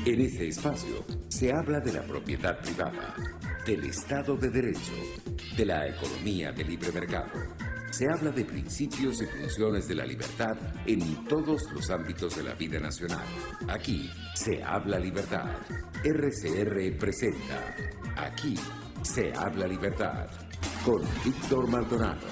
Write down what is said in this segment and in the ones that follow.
En este espacio se habla de la propiedad privada, del Estado de Derecho, de la economía de libre mercado. Se habla de principios y funciones de la libertad en todos los ámbitos de la vida nacional. Aquí se habla libertad. RCR presenta Aquí se habla libertad con Víctor Maldonado.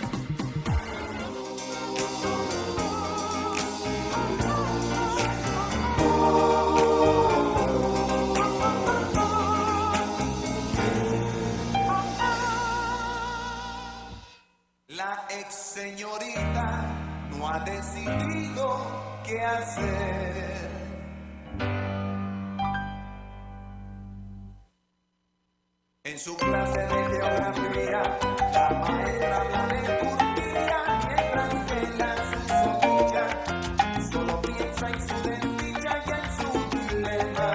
La ex señorita no ha decidido qué hacer. En su clase de geografía, la maestra habla de Turquía, mientras que la susodicha solo piensa en su desdicha y en su dilema.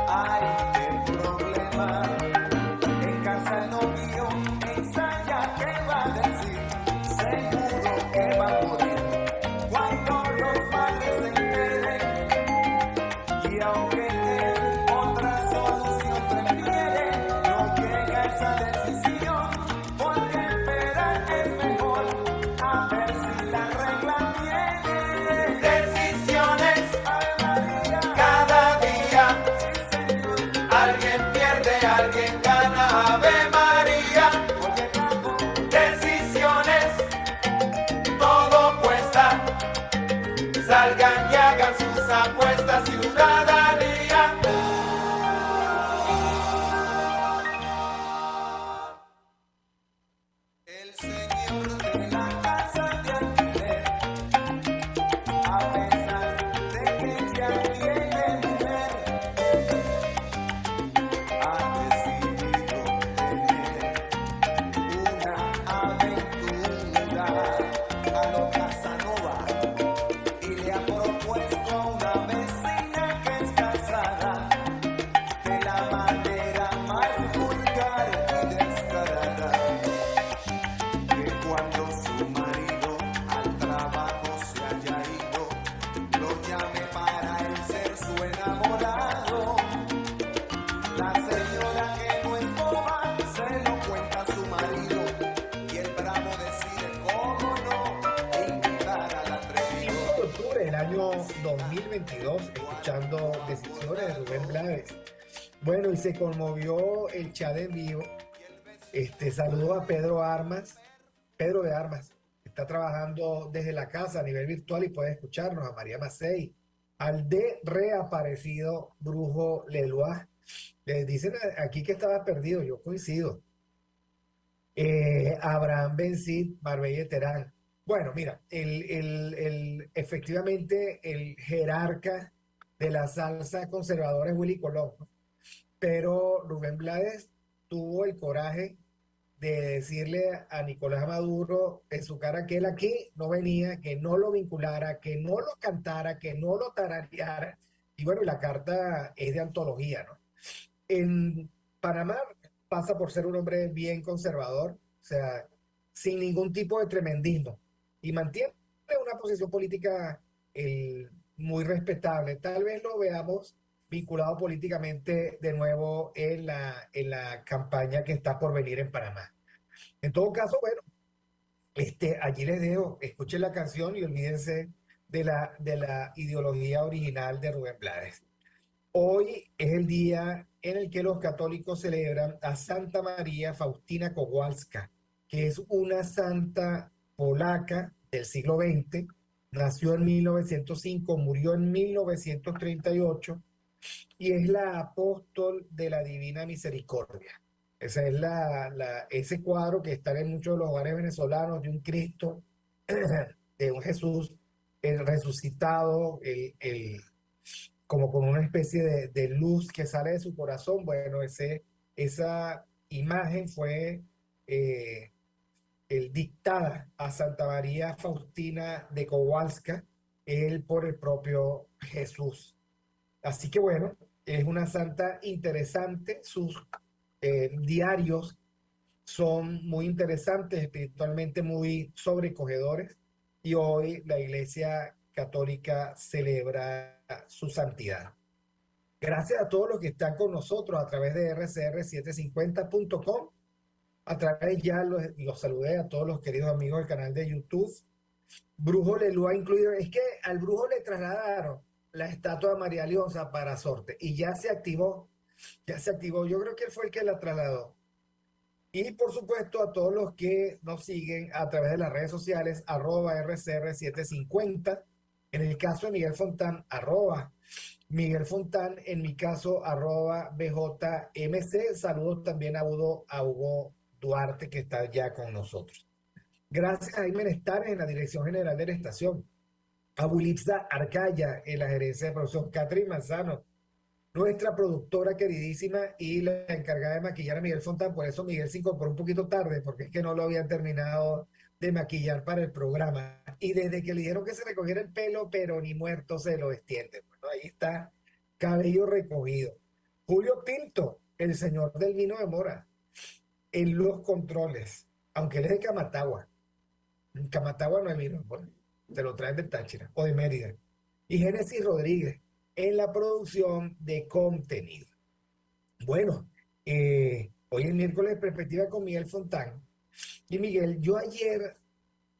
Ay, qué problema. En casa el novio ensaya qué va a decir. Seguro que va a morir cuando los padres se enteren. Y aunque él otra solución prefiere, no llega a esa decisión, porque esperar es mejor, a ver si la regla tiene. Decisiones, Ave María, cada día, sí señor. Alguien pierde, alguien gana, Ave María. Oye, Caco, decisiones, todo cuesta. Salgan y hagan sus apuestas, ciudadanía. El señor de la casa de alquiler, a pesar de que ya tiene mujer, ha decidido tener una aventura a lo Casanova. Y le ha propuesto a una vecina que es casada de la manera más vulgar y descarada, que cuando su marido al trabajo se haya ido, lo llame para él ser su enamorado. La señora que no es boba se lo cuenta a su marido y el bravo decide cómo no invitar al atrevido. 5 de octubre del año 2022, escuchando Decisiones de Rubén Blades. Bueno, y se conmovió el chat en vivo. Saludo a Pedro de Armas, está trabajando desde la casa a nivel virtual y puede escucharnos, a María Macei, al de reaparecido Brujo Lelois. Dicen aquí que estaba perdido, yo coincido. Abraham Benzit, Marbella Terán. Bueno, mira, efectivamente el jerarca de la salsa conservadora es Willy Colón, ¿no? Pero Rubén Blades tuvo el coraje de decirle a Nicolás Maduro en su cara que él aquí no venía, que no lo vinculara, que no lo cantara, que no lo tarareara. Y bueno, la carta es de antología, ¿no? En Panamá pasa por ser un hombre bien conservador, o sea, sin ningún tipo de tremendismo, y mantiene una posición política muy respetable. Tal vez lo veamos vinculado políticamente de nuevo en la campaña que está por venir en Panamá. En todo caso, bueno, allí les dejo, escuchen la canción y olvídense de la ideología original de Rubén Blades. Hoy es el día en el que los católicos celebran a Santa María Faustina Kowalska, que es una santa polaca del siglo XX, nació en 1905, murió en 1938 y es la apóstol de la Divina Misericordia. Ese es ese cuadro que está en muchos de los hogares venezolanos de un Cristo, de un Jesús el resucitado, como con una especie de luz que sale de su corazón. Bueno, esa imagen fue dictada a Santa María Faustina de Kowalska, él por el propio Jesús. Así que bueno, es una santa interesante, sus diarios son muy interesantes, espiritualmente muy sobrecogedores, y hoy la Iglesia Católica celebra su santidad. Gracias a todos los que están con nosotros a través de rcr750.com. A través ya los saludé a todos los queridos amigos del canal de YouTube. Brujo le lo ha incluido. Es que al Brujo le trasladaron la estatua de María Leonza para sorte y ya se activó. Ya se activó. Yo creo que él fue el que la trasladó. Y por supuesto a todos los que nos siguen a través de las redes sociales, @RCR750. En el caso de Miguel Fontán, @Miguel Fontán, en mi caso, @BJMC. Saludos también a Hugo Duarte, que está ya con nosotros. Gracias a Jaime Nestares en la dirección general de la estación, a Bulipsa Arcaya en la gerencia de producción, Catherine Manzano, nuestra productora queridísima y la encargada de maquillar a Miguel Fontán. Por eso Miguel se incorporó un poquito tarde, porque es que no lo habían terminado de maquillar para el programa. Y desde que le dijeron que se recogiera el pelo, pero ni muerto se lo extiende. Bueno, ahí está, cabello recogido. Julio Pinto, el señor del vino de mora, en los controles, aunque él es de Camatagua. En Camatagua no hay vino, bueno, te lo traen de Táchira o de Mérida. Y Génesis Rodríguez en la producción de contenido. Bueno, hoy es miércoles de perspectiva con Miguel Fontán. Y Miguel, yo ayer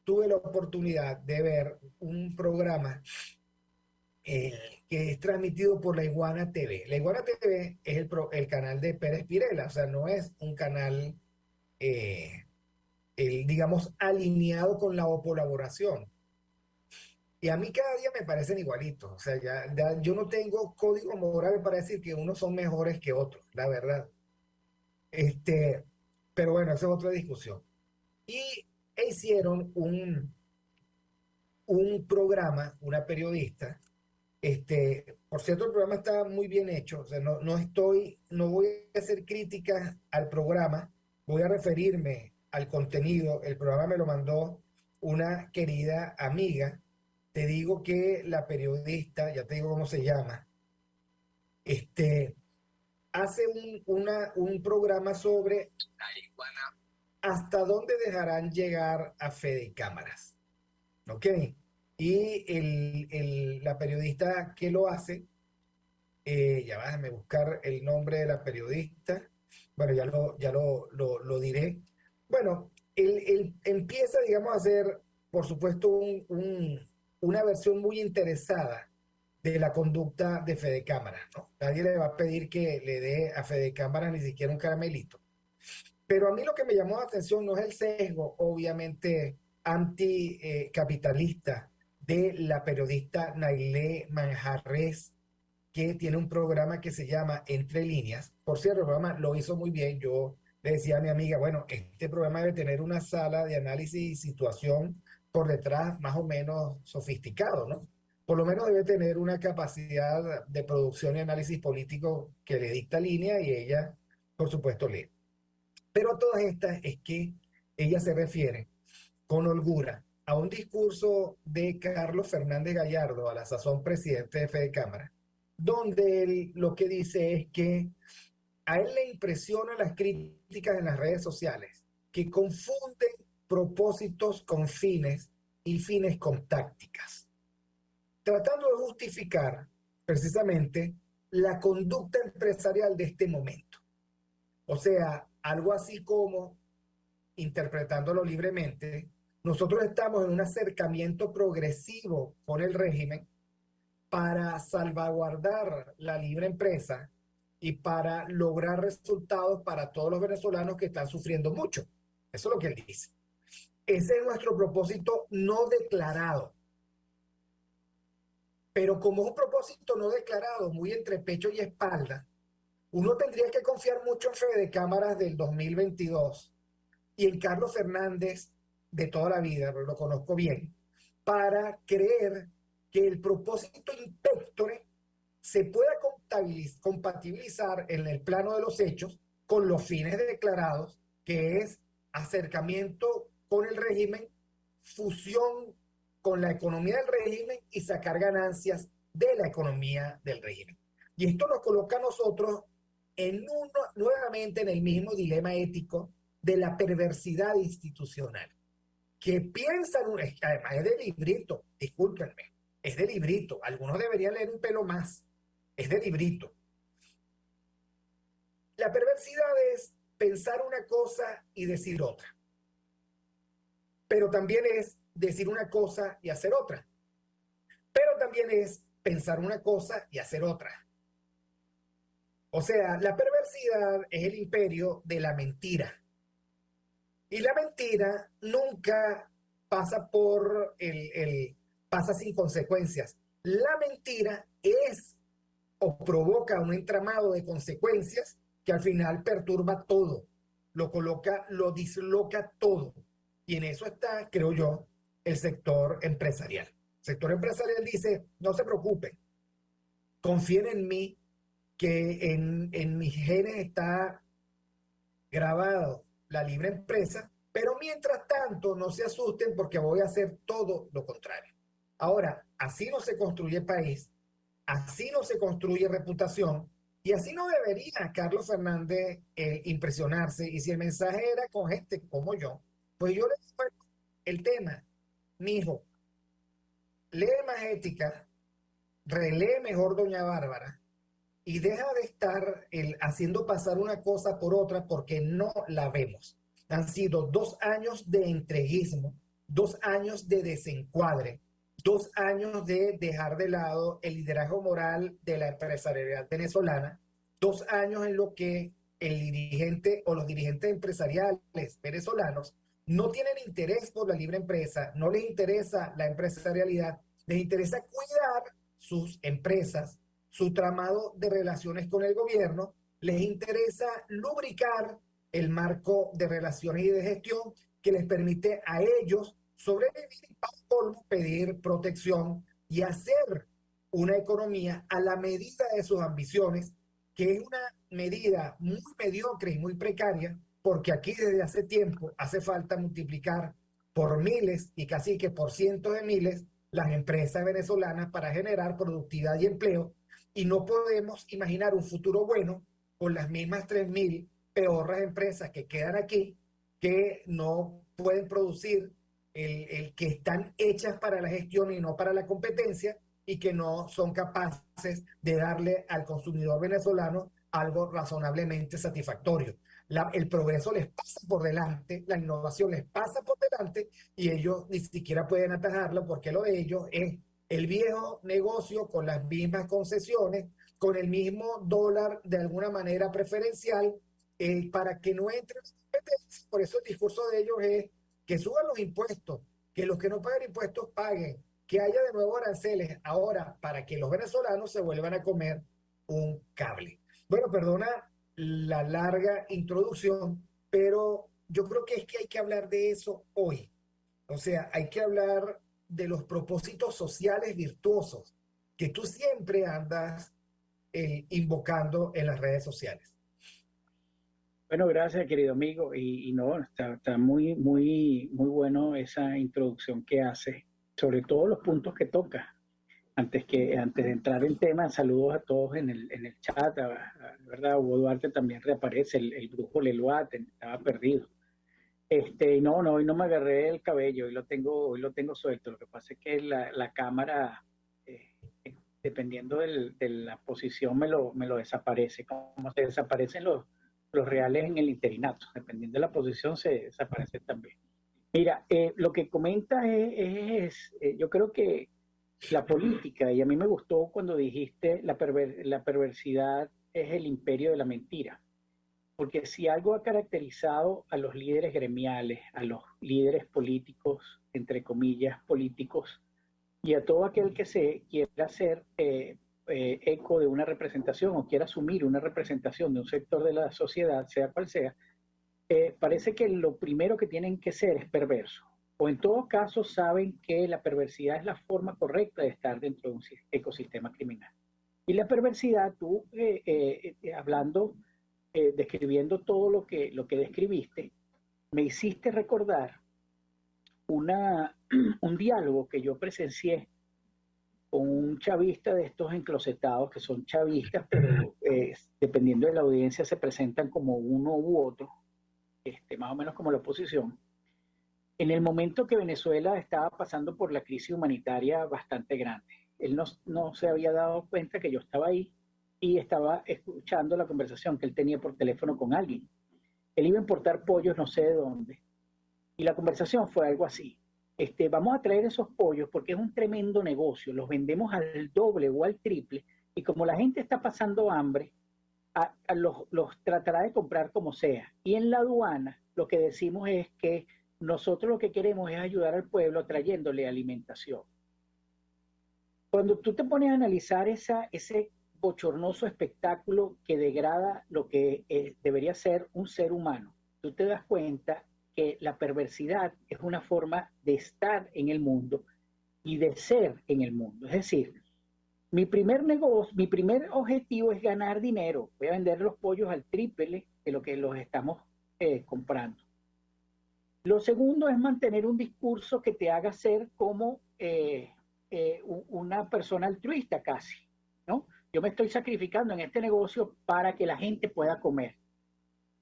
tuve la oportunidad de ver un programa que es transmitido por La Iguana TV. La Iguana TV es el canal de Pérez Pirela, o sea, no es un canal, digamos, alineado con la colaboración. Y a mí cada día me parecen igualitos. O sea, ya yo no tengo código moral para decir que unos son mejores que otros, la verdad. Este, pero bueno, esa es otra discusión. Y hicieron un programa, una periodista. Por cierto, el programa está muy bien hecho. O sea, no voy a hacer críticas al programa, voy a referirme al contenido. El programa me lo mandó una querida amiga. Te digo que la periodista, ya te digo cómo se llama, hace un programa sobre hasta dónde dejarán llegar a Fede Cámaras. ¿Ok? Y la periodista que lo hace, ya va, déjame buscar el nombre de la periodista. Bueno, ya lo diré. Bueno, él empieza, digamos, a hacer, por supuesto, una versión muy interesada de la conducta de Fede Cámaras, ¿no? Nadie le va a pedir que le dé a Fede Cámaras ni siquiera un caramelito. Pero a mí lo que me llamó la atención no es el sesgo, obviamente, anticapitalista de la periodista Nailé Manjarres, que tiene un programa que se llama Entre Líneas. Por cierto, el programa lo hizo muy bien. Yo le decía a mi amiga, bueno, este programa debe tener una sala de análisis y situación por detrás más o menos sofisticado, ¿no? Por lo menos debe tener una capacidad de producción y análisis político que le dicta línea y ella, por supuesto, lee. Pero a todas estas es que ella se refiere con holgura a un discurso de Carlos Fernández Gallardo, a la sazón presidente de Fede Cámara, donde él lo que dice es que a él le impresionan las críticas en las redes sociales, que confunden propósitos con fines y fines con tácticas, tratando de justificar precisamente la conducta empresarial de este momento. O sea, algo así como, interpretándolo libremente, nosotros estamos en un acercamiento progresivo con el régimen para salvaguardar la libre empresa y para lograr resultados para todos los venezolanos que están sufriendo mucho. Eso es lo que él dice. Ese es nuestro propósito no declarado. Pero como es un propósito no declarado, muy entre pecho y espalda, uno tendría que confiar mucho en Fede Cámaras del 2022 y en Carlos Fernández de toda la vida, pero lo conozco bien, para creer que el propósito impectore se pueda compatibilizar en el plano de los hechos con los fines declarados, que es acercamiento con el régimen, fusión con la economía del régimen y sacar ganancias de la economía del régimen. Y esto nos coloca a nosotros nuevamente en el mismo dilema ético de la perversidad institucional, que piensan, además es de librito, discúlpenme, es de librito, algunos deberían leer un pelo más, es de librito. La perversidad es pensar una cosa y decir otra, pero también es decir una cosa y hacer otra, pero también es pensar una cosa y hacer otra. O sea, la perversidad es el imperio de la mentira. Y la mentira nunca pasa pasa sin consecuencias. La mentira es o provoca un entramado de consecuencias que al final perturba todo, lo disloca todo. Y en eso está, creo yo, el sector empresarial. El sector empresarial dice, no se preocupen, confíen en mí, que en mis genes está grabado la libre empresa, pero mientras tanto no se asusten porque voy a hacer todo lo contrario. Ahora, así no se construye país, así no se construye reputación y así no debería Carlos Fernández impresionarse. Y si el mensaje era con gente como yo, pues yo le digo el tema, mijo, lee más ética, relee mejor Doña Bárbara y deja de estar haciendo pasar una cosa por otra porque no la vemos. Han sido 2 años de entreguismo, 2 años de desencuadre, 2 años de dejar de lado el liderazgo moral de la empresarialidad venezolana, 2 años en lo que el dirigente o los dirigentes empresariales venezolanos no tienen interés por la libre empresa, no les interesa la empresarialidad, les interesa cuidar sus empresas, su tramado de relaciones con el gobierno, les interesa lubricar el marco de relaciones y de gestión que les permite a ellos sobrevivir y para colmo pedir protección y hacer una economía a la medida de sus ambiciones, que es una medida muy mediocre y muy precaria, porque aquí desde hace tiempo hace falta multiplicar por miles y casi que por cientos de miles las empresas venezolanas para generar productividad y empleo, y no podemos imaginar un futuro bueno con las mismas 3.000 peorras empresas que quedan aquí, que no pueden producir el que están hechas para la gestión y no para la competencia, y que no son capaces de darle al consumidor venezolano algo razonablemente satisfactorio. El progreso les pasa por delante, la innovación les pasa por delante y ellos ni siquiera pueden atajarlo porque lo de ellos es el viejo negocio con las mismas concesiones, con el mismo dólar de alguna manera preferencial, para que no entre en competencia. Por eso el discurso de ellos es que suban los impuestos, que los que no pagan impuestos paguen, que haya de nuevo aranceles ahora para que los venezolanos se vuelvan a comer un cable. Bueno, perdona la larga introducción, pero yo creo que es que hay que hablar de eso hoy. O sea, hay que hablar de los propósitos sociales virtuosos que tú siempre andas invocando en las redes sociales. Bueno, gracias, querido amigo. Y no, está muy, muy, muy bueno esa introducción que hace, sobre todo los puntos que toca. Antes de entrar en tema, saludos a todos en el chat. ¿Verdad? Hugo Duarte también reaparece, el brujo Leluat, estaba perdido. No, hoy no me agarré el cabello, hoy lo tengo suelto. Lo que pasa es que la cámara, dependiendo de la posición, me lo desaparece, como se desaparecen los reales en el interinato. Dependiendo de la posición, se desaparece también. Mira, lo que comenta yo creo que la política, y a mí me gustó cuando dijiste la perversidad es el imperio de la mentira. Porque si algo ha caracterizado a los líderes gremiales, a los líderes políticos, entre comillas, políticos, y a todo aquel que se quiera hacer eco de una representación o quiera asumir una representación de un sector de la sociedad, sea cual sea, parece que lo primero que tienen que ser es perverso. O en todo caso saben que la perversidad es la forma correcta de estar dentro de un ecosistema criminal. Y la perversidad, tú hablando, describiendo todo lo que describiste, me hiciste recordar un diálogo que yo presencié con un chavista de estos enclosetados, que son chavistas, pero dependiendo de la audiencia se presentan como uno u otro, más o menos como la oposición. En el momento que Venezuela estaba pasando por la crisis humanitaria bastante grande, él no se había dado cuenta que yo estaba ahí, y estaba escuchando la conversación que él tenía por teléfono con alguien. Él iba a importar pollos no sé de dónde. Y la conversación fue algo así. Vamos a traer esos pollos porque es un tremendo negocio. Los vendemos al doble o al triple. Y como la gente está pasando hambre, los tratará de comprar como sea. Y en la aduana lo que decimos es que nosotros lo que queremos es ayudar al pueblo trayéndole alimentación. Cuando tú te pones a analizar ese bochornoso espectáculo que degrada lo que debería ser un ser humano, tú te das cuenta que la perversidad es una forma de estar en el mundo y de ser en el mundo. Es decir, mi primer negocio, mi primer objetivo es ganar dinero. Voy a vender los pollos al triple de lo que los estamos comprando. Lo segundo es mantener un discurso que te haga ser como una persona altruista casi, ¿no? Yo me estoy sacrificando en este negocio para que la gente pueda comer.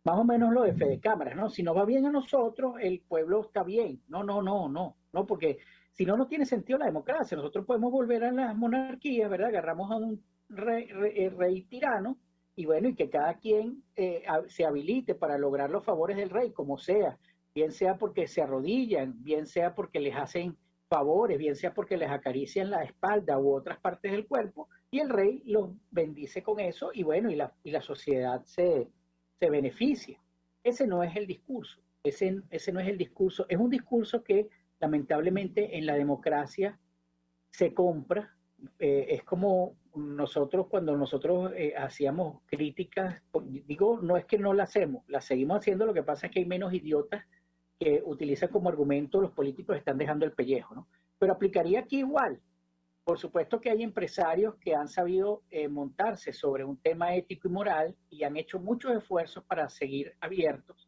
Más o menos lo de Fede Cámaras, ¿no? Si nos va bien a nosotros, el pueblo está bien. No, porque si no, no tiene sentido la democracia. Nosotros podemos volver a las monarquías, ¿verdad? Agarramos a un rey tirano y bueno, y que cada quien se habilite para lograr los favores del rey, como sea, bien sea porque se arrodillan, bien sea porque les hacen favores, bien sea porque les acarician la espalda u otras partes del cuerpo, y el rey los bendice con eso, y bueno, y la sociedad se beneficia. Ese no es el discurso, ese no es el discurso, es un discurso que lamentablemente en la democracia se compra. Es como nosotros cuando nosotros hacíamos críticas, digo, no es que no la hacemos, la seguimos haciendo, lo que pasa es que hay menos idiotas que utilizan como argumento los políticos están dejando el pellejo, ¿no? Pero aplicaría aquí igual. Por supuesto que hay empresarios que han sabido montarse sobre un tema ético y moral y han hecho muchos esfuerzos para seguir abiertos,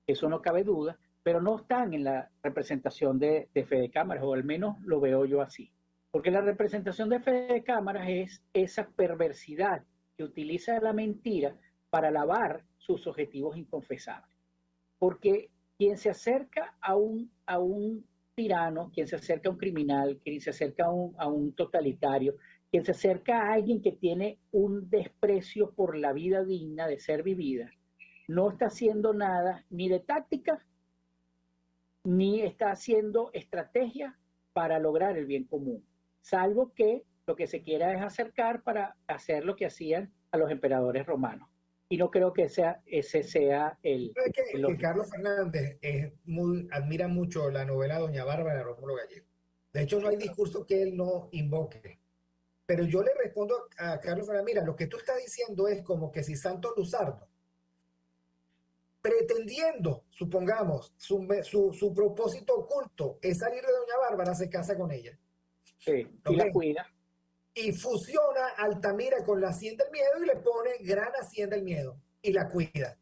eso no cabe duda, pero no están en la representación de Fede Cámaras, o al menos lo veo yo así. Porque la representación de Fede Cámaras es esa perversidad que utiliza la mentira para lavar sus objetivos inconfesables. Porque quien se acerca a un tirano, quien se acerca a un criminal, quien se acerca a un totalitario, quien se acerca a alguien que tiene un desprecio por la vida digna de ser vivida, no está haciendo nada ni de táctica, ni está haciendo estrategia para lograr el bien común, salvo que lo que se quiera es acercar para hacer lo que hacían a los emperadores romanos. Y no creo que ese sea el... que Carlos Fernández admira mucho la novela Doña Bárbara de Rómulo Gallego. De hecho, no hay discurso que él no invoque. Pero yo le respondo a Carlos Fernández, mira, lo que tú estás diciendo es como que si Santos Luzardo, pretendiendo, supongamos, su propósito oculto es salir de Doña Bárbara, se casa con ella. Sí, y la cuida. Y fusiona Altamira con la Hacienda del Miedo y le pone Gran Hacienda del Miedo y la cuida.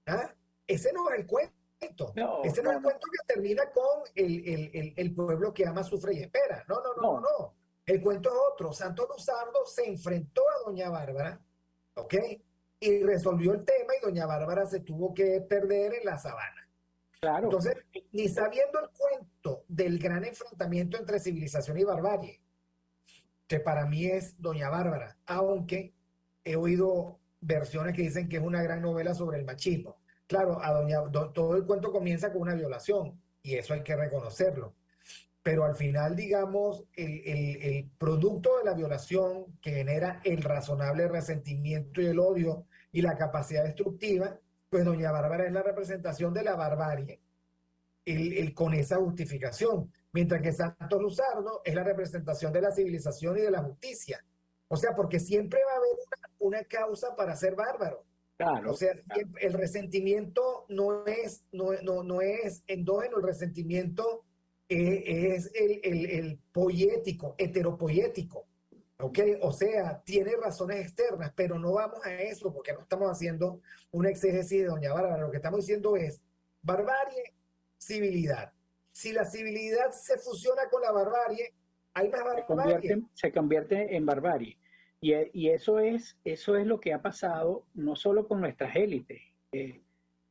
¿Ah? Ese no es el cuento. Ese no es el cuento que termina con el pueblo que ama, sufre y espera. No. El cuento es otro. Santos Luzardo se enfrentó a Doña Bárbara, ¿ok? Y resolvió el tema y Doña Bárbara se tuvo que perder en la sabana. Claro. Entonces, ni sabiendo el cuento del gran enfrentamiento entre civilización y barbarie, que para mí es Doña Bárbara, aunque he oído versiones que dicen que es una gran novela sobre el machismo. Claro, todo el cuento comienza con una violación, y eso hay que reconocerlo. Pero al final, digamos, el producto de la violación que genera el razonable resentimiento y el odio y la capacidad destructiva, pues Doña Bárbara es la representación de la barbarie, con esa justificación. Mientras que Santos Luzardo es la representación de la civilización y de la justicia. O sea, porque siempre va a haber una causa para ser bárbaro. Claro, o sea, el resentimiento no es endógeno, el resentimiento es el poético, heteropoético. ¿Ok? O sea, tiene razones externas, pero no vamos a eso porque no estamos haciendo una exégesis de Doña Bárbara. Lo que estamos diciendo es barbarie, civilidad. Si la civilidad se fusiona con la barbarie, hay más barbarie. Se convierte en barbarie. Y eso es lo que ha pasado no solo con nuestras élites.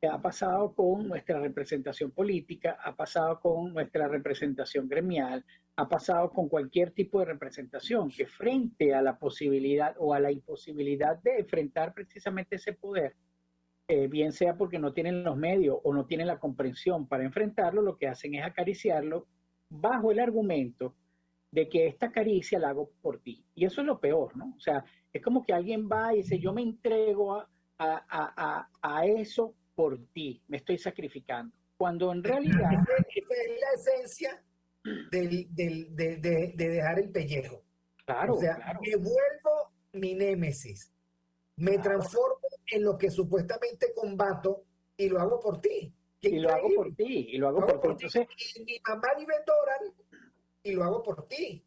ha pasado con nuestra representación política, ha pasado con nuestra representación gremial, ha pasado con cualquier tipo de representación que frente a la posibilidad o a la imposibilidad de enfrentar precisamente ese poder, bien sea porque no tienen los medios o no tienen la comprensión para enfrentarlo, lo que hacen es acariciarlo bajo el argumento de que esta caricia la hago por ti. Y eso es lo peor, ¿no? O sea, es como que alguien va y dice, yo me entrego a eso por ti, me estoy sacrificando. Cuando en realidad... Esa es la esencia de dejar el pellejo. Claro, O sea, claro, me vuelvo mi némesis, me claro. transformo en lo que supuestamente combato y lo hago por ti. Qué Y lo hago increíble. por ti, y lo hago Lo por hago ti. por ti. Entonces, Y mi mamá ni ve dólar y lo hago por ti.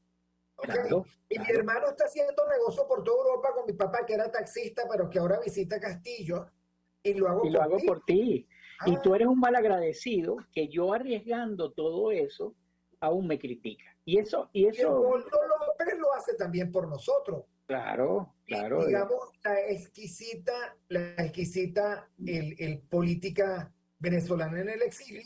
¿Ok? claro, Y mi claro. hermano está haciendo negocio por toda Europa con mi papá, que era taxista, pero que ahora visita Castillo, y lo hago Y lo por hago ti. por ti. Y tú Ah, eres un mal agradecido que yo arriesgando todo eso, aún me critica. Y y el eso, Boldo López lo hace también por nosotros. claro, Y claro. digamos, el política venezolana en el exilio,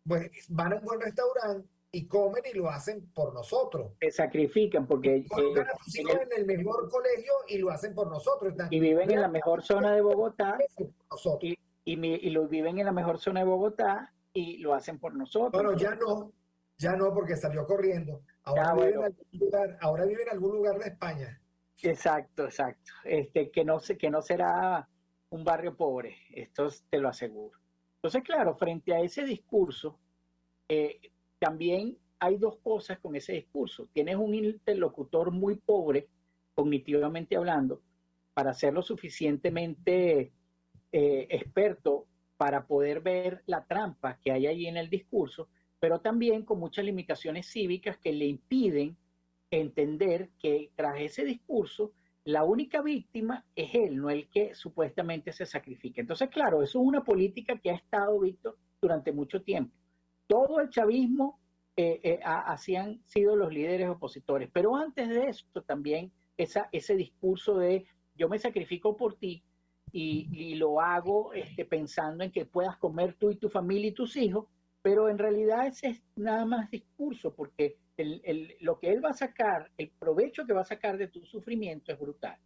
pues van a un buen restaurante y comen y lo hacen por nosotros. Se sacrifican porque Colocan a sus en hijos en el mejor colegio y lo hacen por nosotros. y viven en Vean la mejor zona de Bogotá por nosotros. y lo viven en la mejor zona de Bogotá y lo hacen por nosotros. Bueno, Entonces, ya no, porque salió corriendo. bueno, Ahora vive en algún lugar de España. exacto, exacto. Que no será un barrio pobre, esto te lo aseguro. Entonces, claro, frente a ese discurso, también hay dos cosas con ese discurso. Tienes un interlocutor muy pobre, cognitivamente hablando, para ser lo suficientemente experto para poder ver la trampa que hay ahí en el discurso, pero también con muchas limitaciones cívicas que le impiden entender que tras ese discurso la única víctima es él, no el que supuestamente se sacrifica. Entonces, claro, eso es una política que ha estado, Víctor, durante mucho tiempo. Todo el chavismo así han sido los líderes opositores, pero antes de eso también ese discurso de yo me sacrifico por ti y lo hago pensando en que puedas comer tú y tu familia y tus hijos, pero en realidad ese es nada más discurso, porque lo que él va a sacar, el provecho que va a sacar de tu sufrimiento es brutal.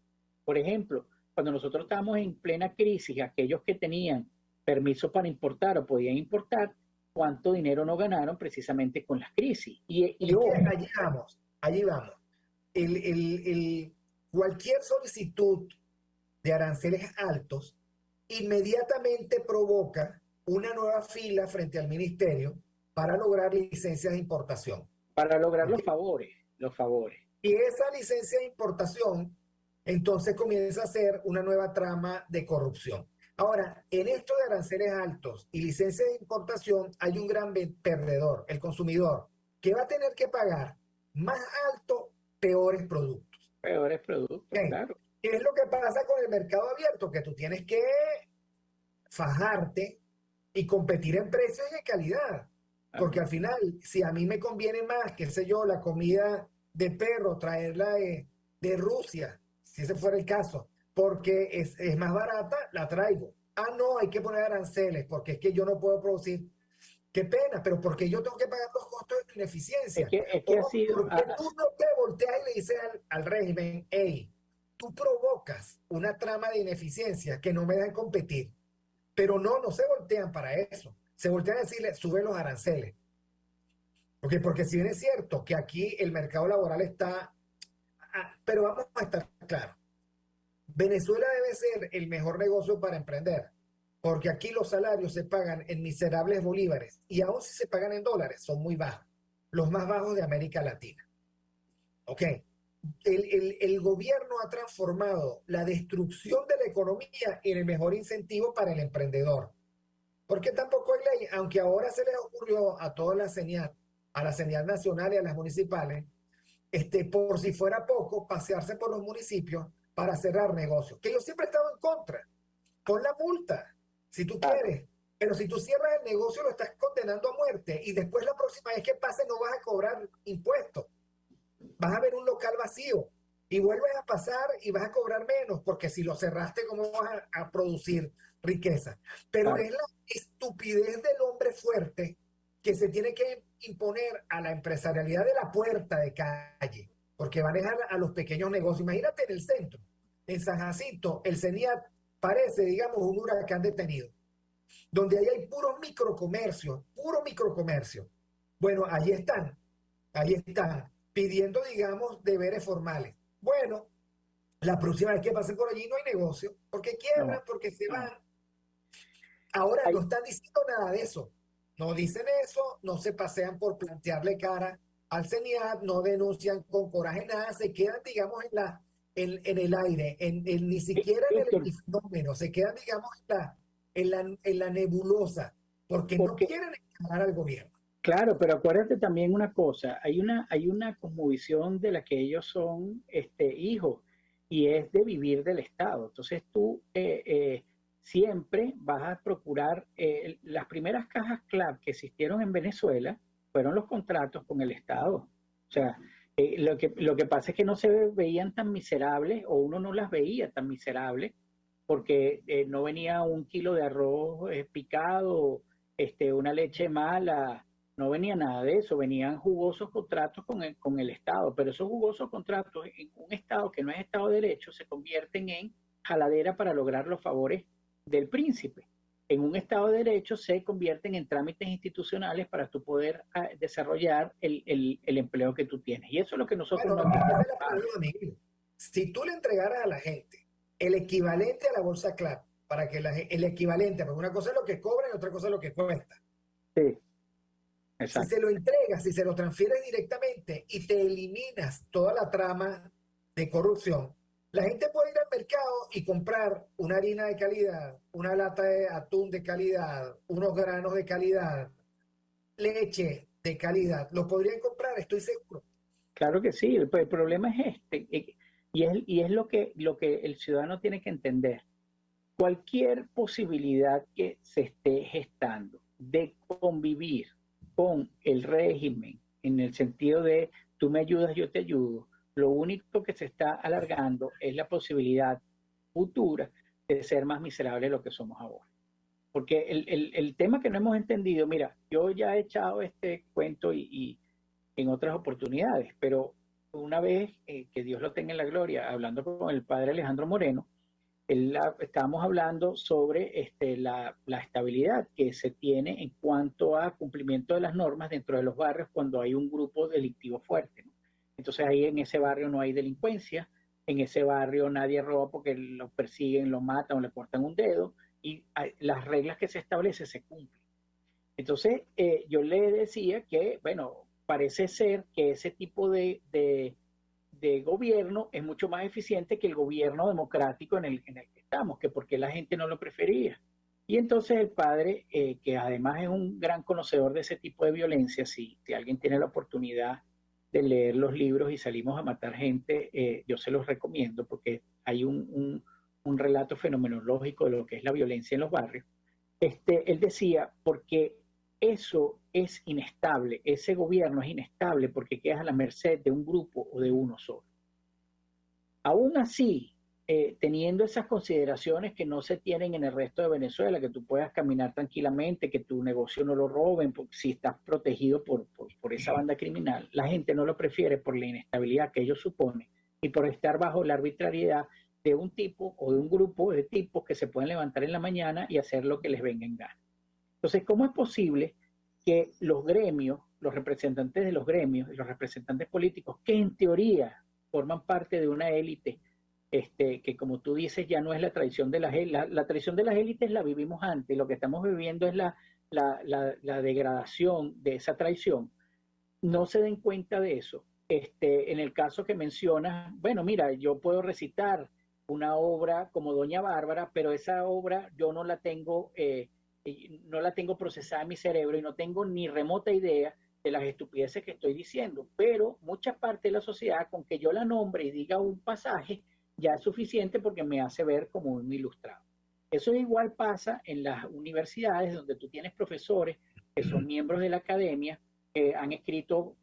Por ejemplo, cuando nosotros estábamos en plena crisis, aquellos que tenían permiso para importar o podían importar, cuánto dinero no ganaron precisamente con las crisis. Es que allí vamos. Cualquier solicitud de aranceles altos inmediatamente provoca una nueva fila frente al ministerio para lograr licencias de importación. Para lograr ¿Okay? los favores. Y esa licencia de importación entonces comienza a ser una nueva trama de corrupción. Ahora, en esto de aranceles altos y licencias de importación hay un gran perdedor, el consumidor, que va a tener que pagar más alto, peores productos. Peores productos, ¿Okay? claro. ¿Qué es lo que pasa con el mercado abierto? Que tú tienes que fajarte y competir en precios y en calidad. Porque al final, si a mí me conviene más, qué sé yo, la comida de perro, traerla de Rusia, si ese fuera el caso, porque es más barata, la traigo. Ah, no, hay que poner aranceles, porque es que yo no puedo producir. Qué pena, pero porque yo tengo que pagar los costos de tu ineficiencia. Es que ha sido... Porque tú no te volteas y le dices al régimen, hey, tú provocas una trama de ineficiencia que no me dejan competir. Pero no se voltean para eso. Se voltean a decirle, sube los aranceles. Okay, porque si bien es cierto que aquí el mercado laboral está... pero vamos a estar claros. Venezuela debe ser el mejor negocio para emprender. Porque aquí los salarios se pagan en miserables bolívares. Y aún si se pagan en dólares, son muy bajos. Los más bajos de América Latina. Ok. El gobierno ha transformado la destrucción de la economía en el mejor incentivo para el emprendedor. Porque tampoco hay ley, aunque ahora se les ocurrió a toda la señal, a la señal nacional y a las municipales, por si fuera poco, pasearse por los municipios para cerrar negocios. Que yo siempre he estado en contra. Pon la multa, si tú quieres. Pero si tú cierras el negocio, lo estás condenando a muerte. Y después la próxima vez que pase no vas a cobrar impuestos. Vas a ver un local vacío. y vuelves a pasar y vas a cobrar menos, porque si lo cerraste, ¿cómo vas a producir riqueza? Pero Claro. es la estupidez del hombre fuerte que se tiene que imponer a la empresarialidad de la puerta de calle, porque manejan a los pequeños negocios. Imagínate en el centro, en San Jacinto, el CENIAT parece, digamos, un huracán detenido, donde ahí hay puro microcomercio. Bueno, ahí están, pidiendo, digamos, deberes formales. Bueno, la próxima vez que pasen por allí no hay negocio, porque quiebran, No, porque se van. no. Ahora no Hay, están diciendo nada de eso. No dicen eso, no se pasean por plantearle cara al CENIAT, no denuncian con coraje nada, se quedan, digamos, en el aire, ni siquiera en el Víctor, epifenómeno, se quedan, digamos, en la nebulosa, porque no porque quieren encarar al gobierno. claro, pero acuérdate también una cosa, hay una cosmovisión de la que ellos son hijos y es de vivir del Estado. Entonces tú siempre vas a procurar, las primeras cajas CLAP que existieron en Venezuela fueron los contratos con el Estado. O sea, lo que pasa es que no se veían tan miserables o uno no las veía tan miserables porque no venía un kilo de arroz picado, una leche mala, no venía nada de eso, venían jugosos contratos con el Estado, pero esos jugosos contratos en un Estado que no es Estado de Derecho se convierten en jaladera para lograr los favores del príncipe. En un Estado de Derecho se convierten en trámites institucionales para tú poder desarrollar el empleo que tú tienes. Y eso es lo que nosotros Bueno, no hemos ese es el trabajado. problema, Miguel. Si tú le entregaras a la gente el equivalente a la bolsa CLAP, para que el equivalente, porque una cosa es lo que cobra y otra cosa es lo que cuesta. Sí, Si exacto. se lo entregas, si se lo transfieres directamente y te eliminas toda la trama de corrupción, la gente puede ir al mercado y comprar una harina de calidad, una lata de atún de calidad, unos granos de calidad, leche de calidad. Lo podrían comprar, estoy seguro. Claro que sí, el problema es y es lo que el ciudadano tiene que entender. Cualquier posibilidad que se esté gestando de convivir con el régimen, en el sentido de tú me ayudas, yo te ayudo, lo único que se está alargando es la posibilidad futura de ser más miserable de lo que somos ahora. Porque el tema que no hemos entendido, mira, yo ya he echado este cuento y en otras oportunidades, pero una vez, que Dios lo tenga en la gloria, hablando con el padre Alejandro Moreno, estábamos hablando sobre la estabilidad que se tiene en cuanto a cumplimiento de las normas dentro de los barrios cuando hay un grupo delictivo fuerte, ¿no? Entonces ahí en ese barrio no hay delincuencia, en ese barrio nadie roba porque lo persiguen, lo matan o le cortan un dedo y las reglas que se establecen se cumplen. Entonces, yo le decía que, bueno, parece ser que ese tipo de gobierno es mucho más eficiente que el gobierno democrático en el que estamos, que porque la gente no lo prefería. Y entonces el padre, que además es un gran conocedor de ese tipo de violencia, si alguien tiene la oportunidad de leer los libros y salimos a matar gente, yo se los recomiendo porque hay un relato fenomenológico de lo que es la violencia en los barrios. Él decía, porque eso es inestable, ese gobierno es inestable porque quedas a la merced de un grupo o de uno solo. Aún así, teniendo esas consideraciones que no se tienen en el resto de Venezuela, que tú puedas caminar tranquilamente, que tu negocio no lo roben, si estás protegido por esa banda criminal, la gente no lo prefiere por la inestabilidad que ellos suponen y por estar bajo la arbitrariedad de un tipo o de un grupo de tipos que se pueden levantar en la mañana y hacer lo que les venga en gana. Entonces, ¿cómo es posible que los gremios, los representantes de los gremios y los representantes políticos, que en teoría forman parte de una élite, que como tú dices ya no es la tradición de las élites, la tradición de las élites la vivimos antes, lo que estamos viviendo es la degradación de esa tradición, no se den cuenta de eso? En el caso que mencionas, bueno, mira, yo puedo recitar una obra como Doña Bárbara, pero esa obra yo no la tengo procesada en mi cerebro y no tengo ni remota idea de las estupideces que estoy diciendo, pero mucha parte de la sociedad, con que yo la nombre y diga un pasaje, ya es suficiente porque me hace ver como un ilustrado. Eso igual pasa en las universidades, donde tú tienes profesores que son miembros de la academia, que han escrito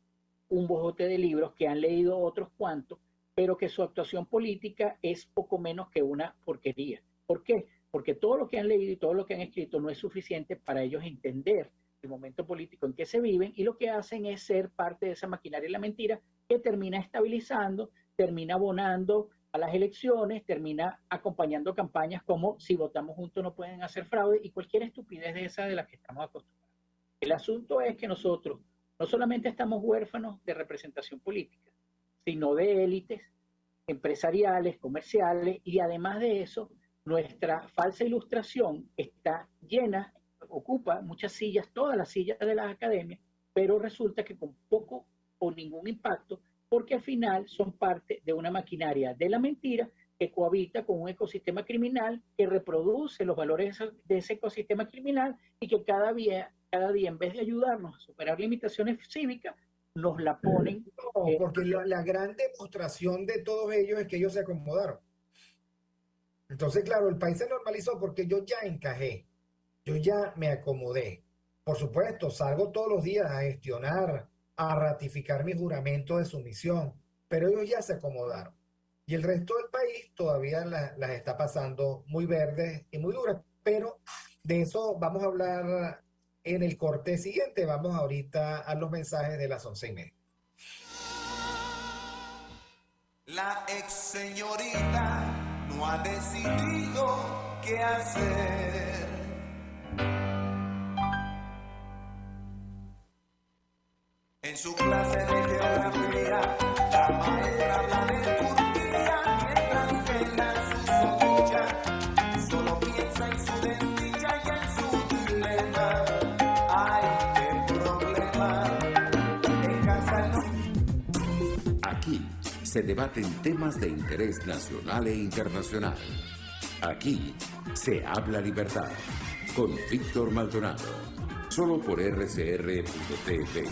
un bojote de libros, que han leído otros cuantos, pero que su actuación política es poco menos que una porquería. ¿Por qué? Porque todo lo que han leído y todo lo que han escrito no es suficiente para ellos entender el momento político en que se viven, y lo que hacen es ser parte de esa maquinaria de la mentira que termina estabilizando, termina abonando a las elecciones, termina acompañando campañas como si votamos juntos no pueden hacer fraude y cualquier estupidez de esa de la que estamos acostumbrados. El asunto es que nosotros no solamente estamos huérfanos de representación política, sino de élites empresariales, comerciales, y además de eso, nuestra falsa ilustración está llena, ocupa muchas sillas, todas las sillas de las academias, pero resulta que con poco o ningún impacto, porque al final son parte de una maquinaria de la mentira que cohabita con un ecosistema criminal que reproduce los valores de ese ecosistema criminal y que cada día en vez de ayudarnos a superar limitaciones cívicas, nos la ponen. No, porque la gran demostración de todos ellos es que ellos se acomodaron. Entonces, claro, el país se normalizó porque yo ya encajé, yo ya me acomodé. Por supuesto, salgo todos los días a gestionar, a ratificar mi juramento de sumisión, pero ellos ya se acomodaron. Y el resto del país todavía las está pasando muy verdes y muy duras, pero de eso vamos a hablar en el corte siguiente. Vamos ahorita a los mensajes de las 11:30. La ex señorita no ha decidido qué hacer. En su clase de geografía, la maestra habla de Turquía, mientras que la susodicha solo piensa en su desdicha y en su dilema. Ay, qué problema. En casa no. Aquí se debaten temas de interés nacional e internacional. Aquí se habla libertad con Víctor Maldonado. Solo por RCR.tv,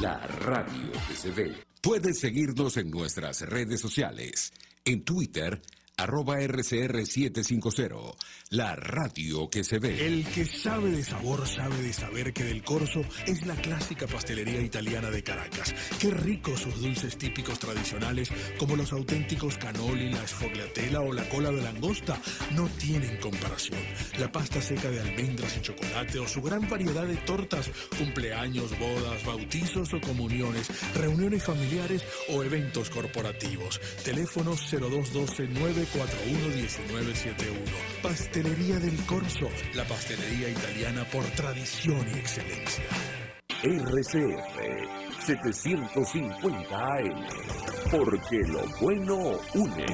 la radio que se ve. Puedes seguirnos en nuestras redes sociales. En Twitter, @RCR750, la radio que se ve. El que sabe de sabor sabe de saber que Del Corso es la clásica pastelería italiana de Caracas. Qué ricos sus dulces típicos tradicionales, como los auténticos cannoli, la sfogliatella o la cola de langosta, no tienen comparación. La pasta seca de almendras y chocolate o su gran variedad de tortas, cumpleaños, bodas, bautizos o comuniones, reuniones familiares o eventos corporativos. Teléfonos 0212-941-1971. Pastelería Del Corso, la pastelería italiana por tradición y excelencia. RCR 750 AM, porque lo bueno une.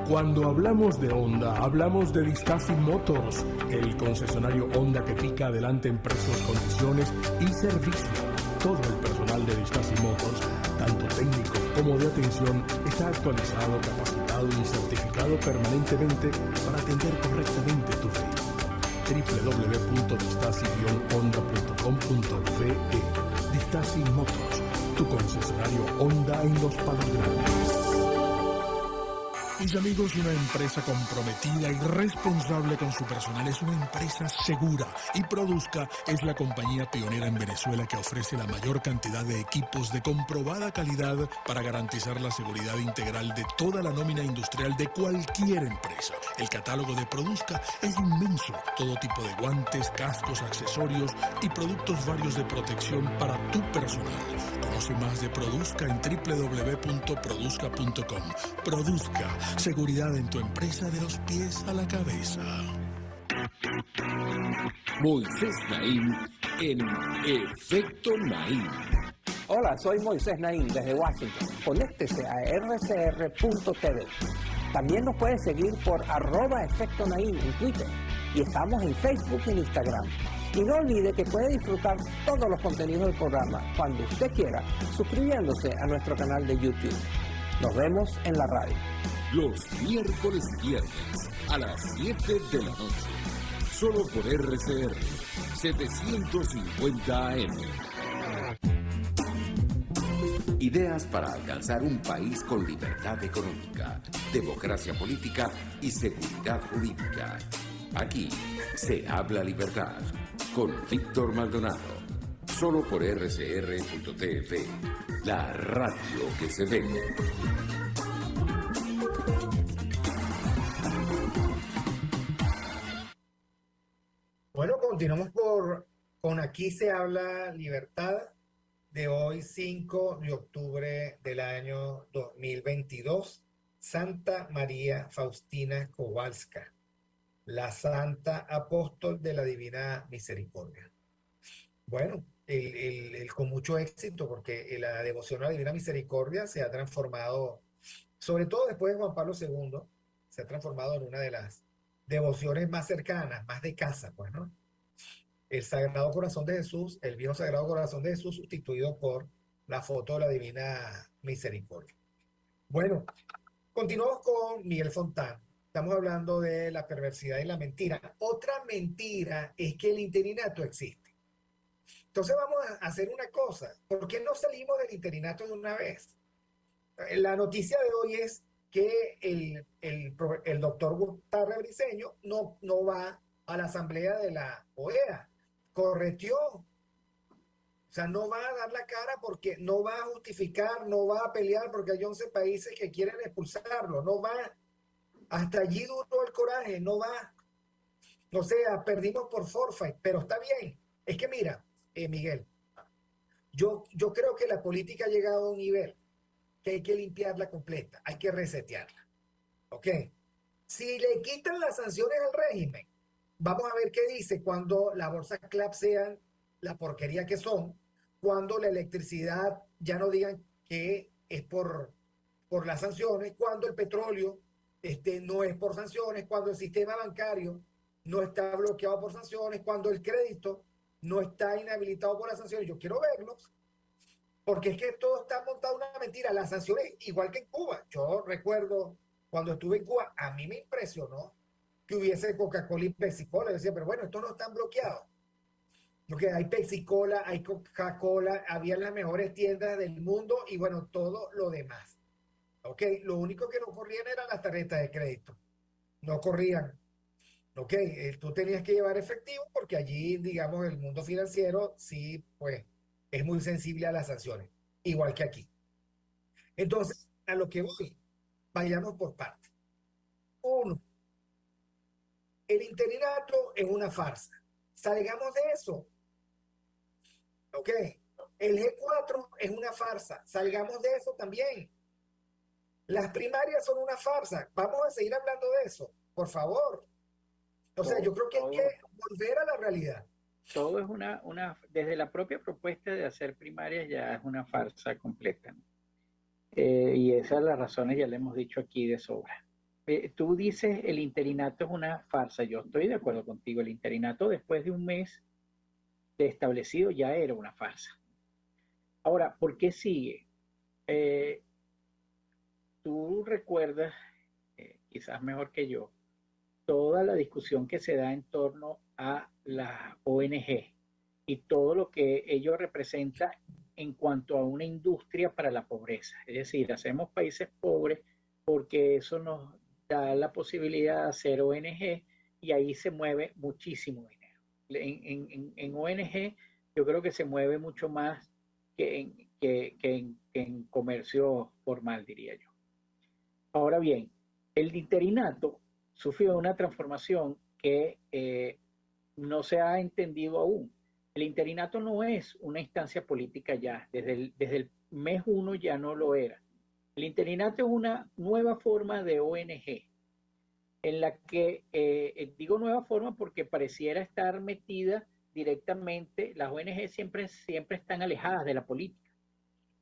Cuando hablamos de Honda, hablamos de Distafi Motors, el concesionario Honda que pica adelante en precios, condiciones y servicio. Todo el personal de Distafi Motors, tanto técnico como de atención, está actualizado, capacitado y certificado permanentemente para atender correctamente tu vehículo. www.distasi-honda.com.be. Distafi Motors, tu concesionario Honda en Los Palos Grandes. Mis amigos, una empresa comprometida y responsable con su personal es una empresa segura, y Produzca es la compañía pionera en Venezuela que ofrece la mayor cantidad de equipos de comprobada calidad para garantizar la seguridad integral de toda la nómina industrial de cualquier empresa. El catálogo de Produzca es inmenso, todo tipo de guantes, cascos, accesorios y productos varios de protección para tu personal. Conoce más de Produzca en www.produzca.com. Produzca, seguridad en tu empresa de los pies a la cabeza. Moisés Naim en Efecto Naim. Hola, soy Moisés Naim desde Washington. Conéctese a rcr.tv. También nos puede seguir por @Efecto Naim en Twitter. Y estamos en Facebook y en Instagram. Y no olvide que puede disfrutar todos los contenidos del programa cuando usted quiera, suscribiéndose a nuestro canal de YouTube. Nos vemos en la radio. Los miércoles y viernes a las 7 de la noche. Solo por RCR 750 AM. Ideas para alcanzar un país con libertad económica, democracia política y seguridad jurídica. Aquí se habla libertad con Víctor Maldonado. solo por rcr.tv, la radio que se ve. Bueno, continuamos con Aquí se habla libertad de hoy, 5 de octubre del año 2022. Santa María Faustina Kowalska, la Santa Apóstol de la Divina Misericordia. Bueno, con mucho éxito, porque la devoción a la Divina Misericordia se ha transformado, sobre todo después de Juan Pablo II, se ha transformado en una de las devociones más cercanas, más de casa, pues, ¿no? El Sagrado Corazón de Jesús, el viejo Sagrado Corazón de Jesús, sustituido por la foto de la Divina Misericordia. Bueno, continuamos con Miguel Fontán. Estamos hablando de la perversidad y la mentira. Otra mentira es que el interinato existe. Entonces vamos a hacer una cosa. ¿Por qué no salimos del interinato de una vez? La noticia de hoy es que el doctor Gustavo Briceño no va a la asamblea de la OEA. Correteó. O sea, no va a dar la cara porque no va a justificar, no va a pelear porque hay 11 países que quieren expulsarlo. No va. Hasta allí duró el coraje, no va. O sea, perdimos por forfeit, pero está bien. Es que mira, Miguel, yo creo que la política ha llegado a un nivel que hay que limpiarla completa, hay que resetearla. ¿Ok? Si le quitan las sanciones al régimen, vamos a ver qué dice cuando las bolsas CLAP sean la porquería que son, cuando la electricidad ya no digan que es por las sanciones, cuando el petróleo no es por sanciones, cuando el sistema bancario no está bloqueado por sanciones, cuando el crédito no está inhabilitado por las sanciones. Yo quiero verlos, porque es que todo está montado en una mentira. Las sanciones, igual que en Cuba. Yo recuerdo cuando estuve en Cuba, a mí me impresionó que hubiese Coca-Cola y Pepsi-Cola. Yo decía, pero bueno, estos no están bloqueados. Porque hay Pepsi-Cola, hay Coca-Cola, había las mejores tiendas del mundo y bueno, todo lo demás. Ok, lo único que no corrían eran las tarjetas de crédito. No corrían. Ok, tú tenías que llevar efectivo porque allí, digamos, el mundo financiero sí, pues, es muy sensible a las sanciones, igual que aquí. Entonces, a lo que voy, vayamos por partes. Uno, el interinato es una farsa. Salgamos de eso. Ok, el G4 es una farsa. Salgamos de eso también. Las primarias son una farsa. Vamos a seguir hablando de eso, por favor. O sea, yo creo que hay que volver a la realidad. Todo es desde la propia propuesta de hacer primarias ya es una farsa completa, ¿no? Y esas las razones ya le hemos dicho aquí de sobra. Tú dices el interinato es una farsa. Yo estoy de acuerdo contigo. El interinato después de un mes de establecido ya era una farsa. Ahora, ¿por qué sigue? Tú recuerdas, quizás mejor que yo, toda la discusión que se da en torno a la ONG y todo lo que ello representa en cuanto a una industria para la pobreza. Es decir, hacemos países pobres porque eso nos da la posibilidad de hacer ONG y ahí se mueve muchísimo dinero. En ONG yo creo que se mueve mucho más que en comercio formal, diría yo. Ahora bien, el interinato sufrió una transformación que no se ha entendido aún. El interinato no es una instancia política ya, desde el mes 1 ya no lo era. El interinato es una nueva forma de ONG, en la que, digo nueva forma porque pareciera estar metida directamente, las ONG siempre están alejadas de la política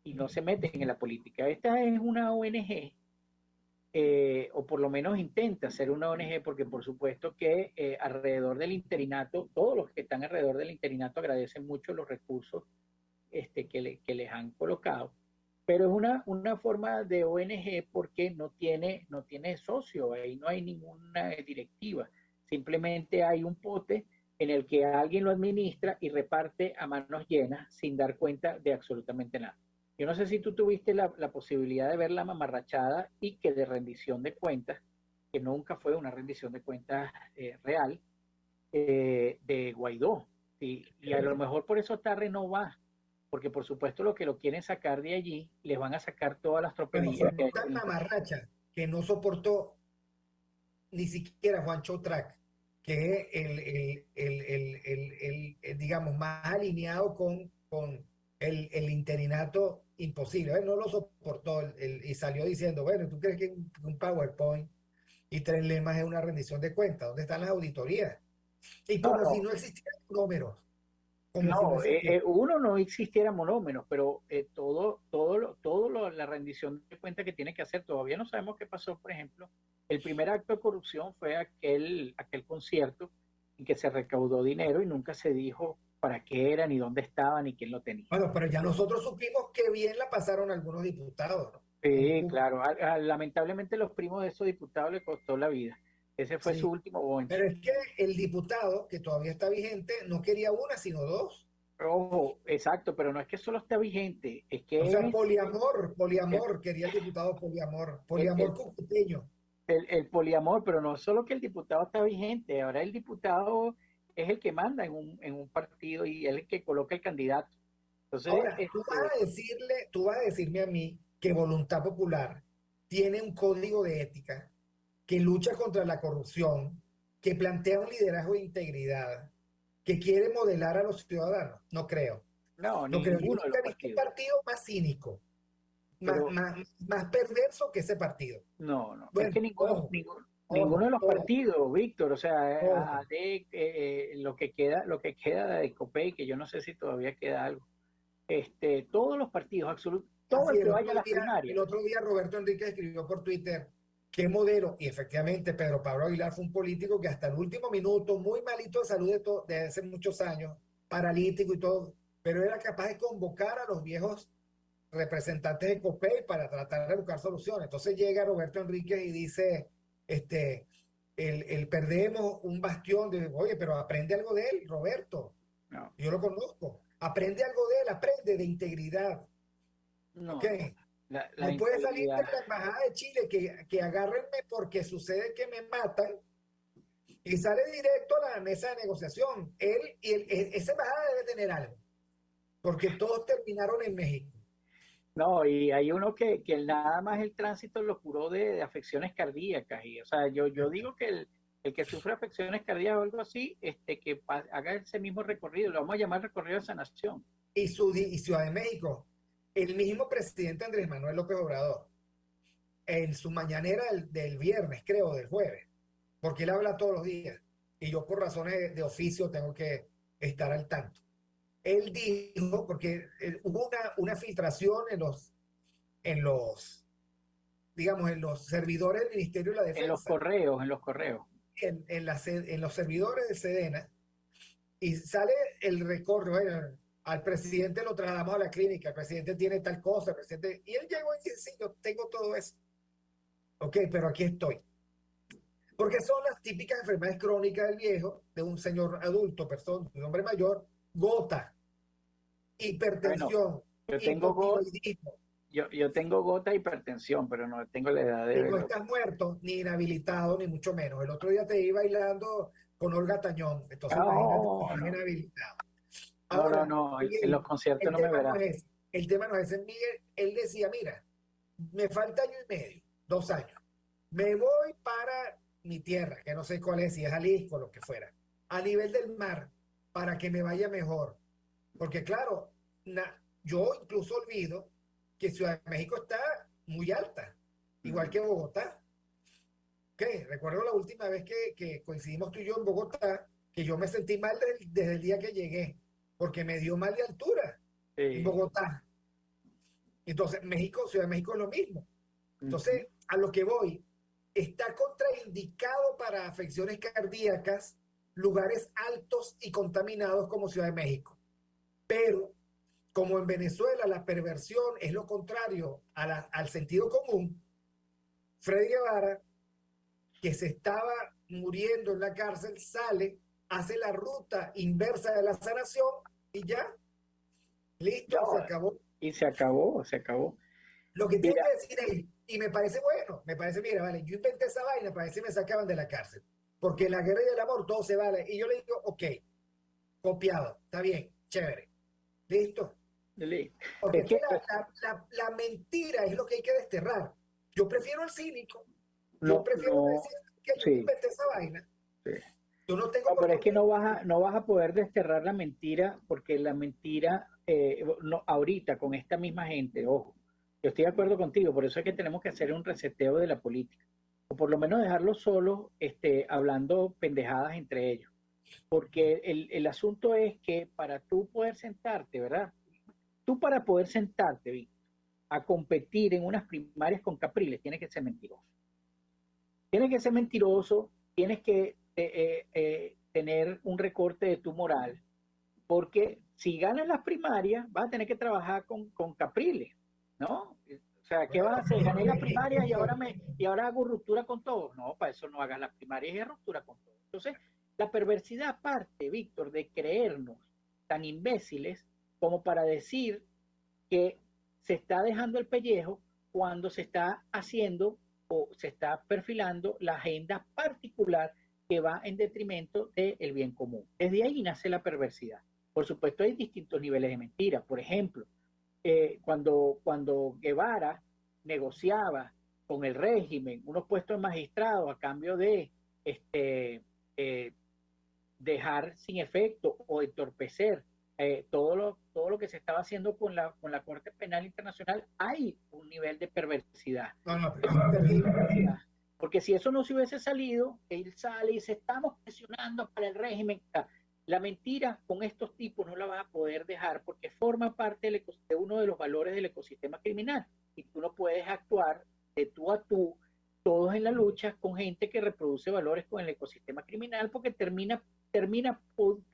y no se meten en la política. Esta es una ONG, o por lo menos intenta ser una ONG, porque por supuesto que alrededor del interinato, todos los que están alrededor del interinato agradecen mucho los recursos que les han colocado, pero es una forma de ONG porque no tiene socio, ahí no hay ninguna directiva, simplemente hay un pote en el que alguien lo administra y reparte a manos llenas sin dar cuenta de absolutamente nada. Yo no sé si tú tuviste la posibilidad de ver la mamarrachada y que de rendición de cuentas, que nunca fue una rendición de cuentas real, de Guaidó. Sí, y a lo mejor por eso Tarre no va, porque por supuesto lo que lo quieren sacar de allí, les van a sacar todas las Bueno, tropelías que sonó hay tan en el país. mamarracha que no soportó ni siquiera Juancho Track, que es digamos, más alineado con el interinato imposible. Él no lo soportó y salió diciendo, bueno, ¿tú crees que un PowerPoint y 3 lemas es una rendición de cuentas? ¿Dónde están las auditorías? Y No, como si no, no existieran números, como si no no, existieran. uno no existiera monómeros, pero la rendición de cuentas que tiene que hacer, todavía no sabemos qué pasó, por ejemplo. El primer acto de corrupción fue aquel concierto en que se recaudó dinero y nunca se dijo para qué era, ni dónde estaba, ni quién lo tenía. Bueno, pero ya nosotros supimos que bien la pasaron algunos diputados, ¿no? En Sí, Cuba. claro. Lamentablemente los primos de esos diputados le costó la vida. Ese fue su Sí. último bonche. Pero es que el diputado, que todavía está vigente, no quería una, sino dos. Ojo, exacto, pero no es que solo está vigente, es O sea, que poliamor, el, poliamor, quería el diputado poliamor, el, poliamor el, cucuteño. el poliamor, pero no solo que el diputado está vigente, ahora el diputado es el que manda en un partido y él es el que coloca el candidato. Entonces, Ahora, tú vas a decirme a mí que Voluntad Popular tiene un código de ética que lucha contra la corrupción, que plantea un liderazgo de integridad, que quiere modelar a los ciudadanos. No creo, no, no creo. Yo ninguno de nunca los he visto un partidos, partido más cínico, pero más perverso que ese partido. no, no, es que Bueno, ojo, ninguno de ojo, los ojo, partidos, Víctor, o sea, ojo. lo que queda de Copey, que yo no sé si todavía queda algo, todos los partidos, todo Así el que vaya a las el primarias, otro día Roberto Enrique escribió por Twitter qué modelo, y efectivamente Pedro Pablo Aguilar fue un político que hasta el último minuto, muy malito de salud de hace muchos años, paralítico y todo, pero era capaz de convocar a los viejos representantes de COPEI para tratar de buscar soluciones. Entonces llega Roberto Enrique y dice, el perdemos un bastión de, oye, pero aprende algo de él, Roberto, no, yo lo conozco, aprende algo de él, aprende de integridad, ¿ok? no, no, la No puede salir de integridad, la embajada de Chile que agárrenme porque sucede que me matan y sale directo a la mesa de negociación. Esa embajada debe tener algo, porque todos terminaron en México. no, y hay uno que nada más el tránsito lo curó de afecciones cardíacas, y o sea, yo digo que el que sufre afecciones cardíacas o algo así, haga ese mismo recorrido, lo vamos a llamar recorrido de sanación. Y Ciudad de México, el mismo presidente Andrés Manuel López Obrador, en su mañanera del viernes, creo, del jueves, porque él habla todos los días, y yo por razones de oficio tengo que estar al tanto. Él dijo, porque hubo una filtración en los, digamos, en los servidores del Ministerio de la Defensa, En los correos. en los servidores de Sedena, y sale el recorrido, bueno, al presidente lo trasladamos a la clínica, el presidente tiene tal cosa, el presidente, y él llegó y dice, sí, yo tengo todo eso. Ok, pero aquí estoy. Porque son las típicas enfermedades crónicas del viejo, de un señor adulto, persona, un hombre mayor, gota, Bueno, hipertensión, yo tengo hipotiroidismo, yo tengo gota de hipertensión, pero no tengo la edad y no de... estás muerto, ni inhabilitado, ni mucho menos. El otro día te iba bailando con Olga Tañón, entonces imagínate si No, estás no, inhabilitado. no, no, Ahora, no, en los Miguel, conciertos el no me tema no verás. es ese. El tema no es ese. Miguel, él decía, mira, me falta 1 año y medio, 2 años. Me voy para mi tierra, que no sé cuál es, si es Jalisco, lo que fuera, a nivel del mar, para que me vaya mejor. Porque claro, yo incluso olvido que Ciudad de México está muy alta, igual que Bogotá. ¿Qué? Recuerdo la última vez que coincidimos tú y yo en Bogotá, que yo me sentí mal desde el día que llegué, porque me dio mal de altura en Sí. Bogotá. Entonces, Ciudad de México es lo mismo. Ujú. Entonces, a lo que voy, está contraindicado para afecciones cardíacas lugares altos y contaminados como Ciudad de México. Pero, como en Venezuela la perversión es lo contrario al sentido común, Freddy Guevara, que se estaba muriendo en la cárcel, sale, hace la ruta inversa de la sanación y ya, listo, se No, acabó. y se acabó, se acabó. Lo que tiene Mira, que decir él, y me parece bueno, me parece, mira, vale, yo inventé esa vaina para ver si me sacaban de la cárcel, porque la guerra y el amor todo se vale. Y yo le digo, ok, copiado. Está bien, chévere. ¿Listo? Porque Es es que que, la mentira es lo que hay que desterrar. Yo prefiero al cínico. Yo no, prefiero no, decir que yo sí, inventé esa vaina. sí. Yo no tengo No, por pero qué es que no vas a poder desterrar la mentira porque la mentira, no, ahorita con esta misma gente, ojo, yo estoy de acuerdo contigo, por eso es que tenemos que hacer un reseteo de la política, o por lo menos dejarlos solos hablando pendejadas entre ellos, porque el asunto es que para tú poder sentarte, ¿verdad? Tú para poder sentarte, Víctor, a competir en unas primarias con Capriles, tienes que ser mentiroso. Tienes que ser mentiroso, tienes que tener un recorte de tu moral, porque si ganas las primarias, vas a tener que trabajar con Capriles, ¿no? O sea, ¿qué Bueno, vas a hacer? Gané las primarias y eso, ahora hago ruptura con todos. No, para eso no hagas las primarias y ruptura con todos. Entonces, la perversidad parte, Víctor, de creernos tan imbéciles como para decir que se está dejando el pellejo cuando se está haciendo o se está perfilando la agenda particular que va en detrimento del bien común. Desde ahí nace la perversidad. Por supuesto, hay distintos niveles de mentira. Por ejemplo, cuando Guevara negociaba con el régimen unos puestos de magistrado a cambio de eh, dejar sin efecto o entorpecer todo lo que se estaba haciendo con la Corte Penal Internacional, hay un nivel de perversidad. no, no, pero eso es terrible. Porque si eso no se hubiese salido, él sale y dice, estamos presionando para el régimen. La mentira con estos tipos no la vas a poder dejar porque forma parte de uno de los valores del ecosistema criminal. Y tú no puedes actuar de tú a tú, todos en la lucha, con gente que reproduce valores con el ecosistema criminal porque termina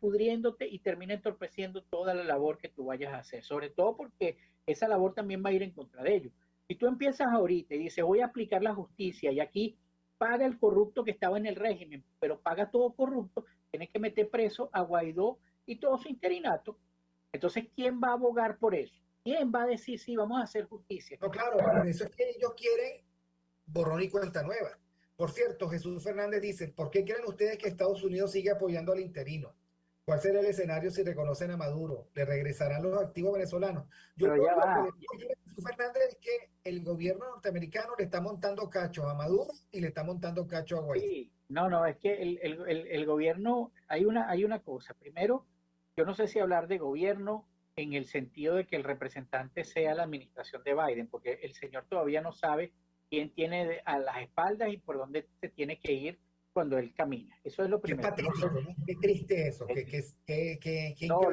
pudriéndote y termina entorpeciendo toda la labor que tú vayas a hacer, sobre todo porque esa labor también va a ir en contra de ellos. Si tú empiezas ahorita y dices voy a aplicar la justicia y aquí paga el corrupto que estaba en el régimen, pero paga todo corrupto, tienes que meter preso a Guaidó y todo su interinato. Entonces, ¿quién va a abogar por eso? ¿Quién va a decir sí, vamos a hacer justicia? No, claro, por eso es que ellos quieren borrón y cuenta nueva. Por cierto, Jesús Fernández dice, ¿por qué creen ustedes que Estados Unidos sigue apoyando al interino? ¿Cuál será el escenario si reconocen a Maduro? ¿Le regresarán los activos venezolanos? Yo Pero creo ya que lo que va. dice Jesús Fernández es que el gobierno norteamericano le está montando cacho a Maduro y le está montando cacho a Guaidó. Sí, no, es que el gobierno, hay una cosa. Primero, yo no sé si hablar de gobierno en el sentido de que el representante sea la administración de Biden, porque el señor todavía no sabe quién tiene a las espaldas y por dónde se tiene que ir cuando él camina. Eso es lo Qué primero. patético, ¿no? Qué triste eso. Qué No, increíble.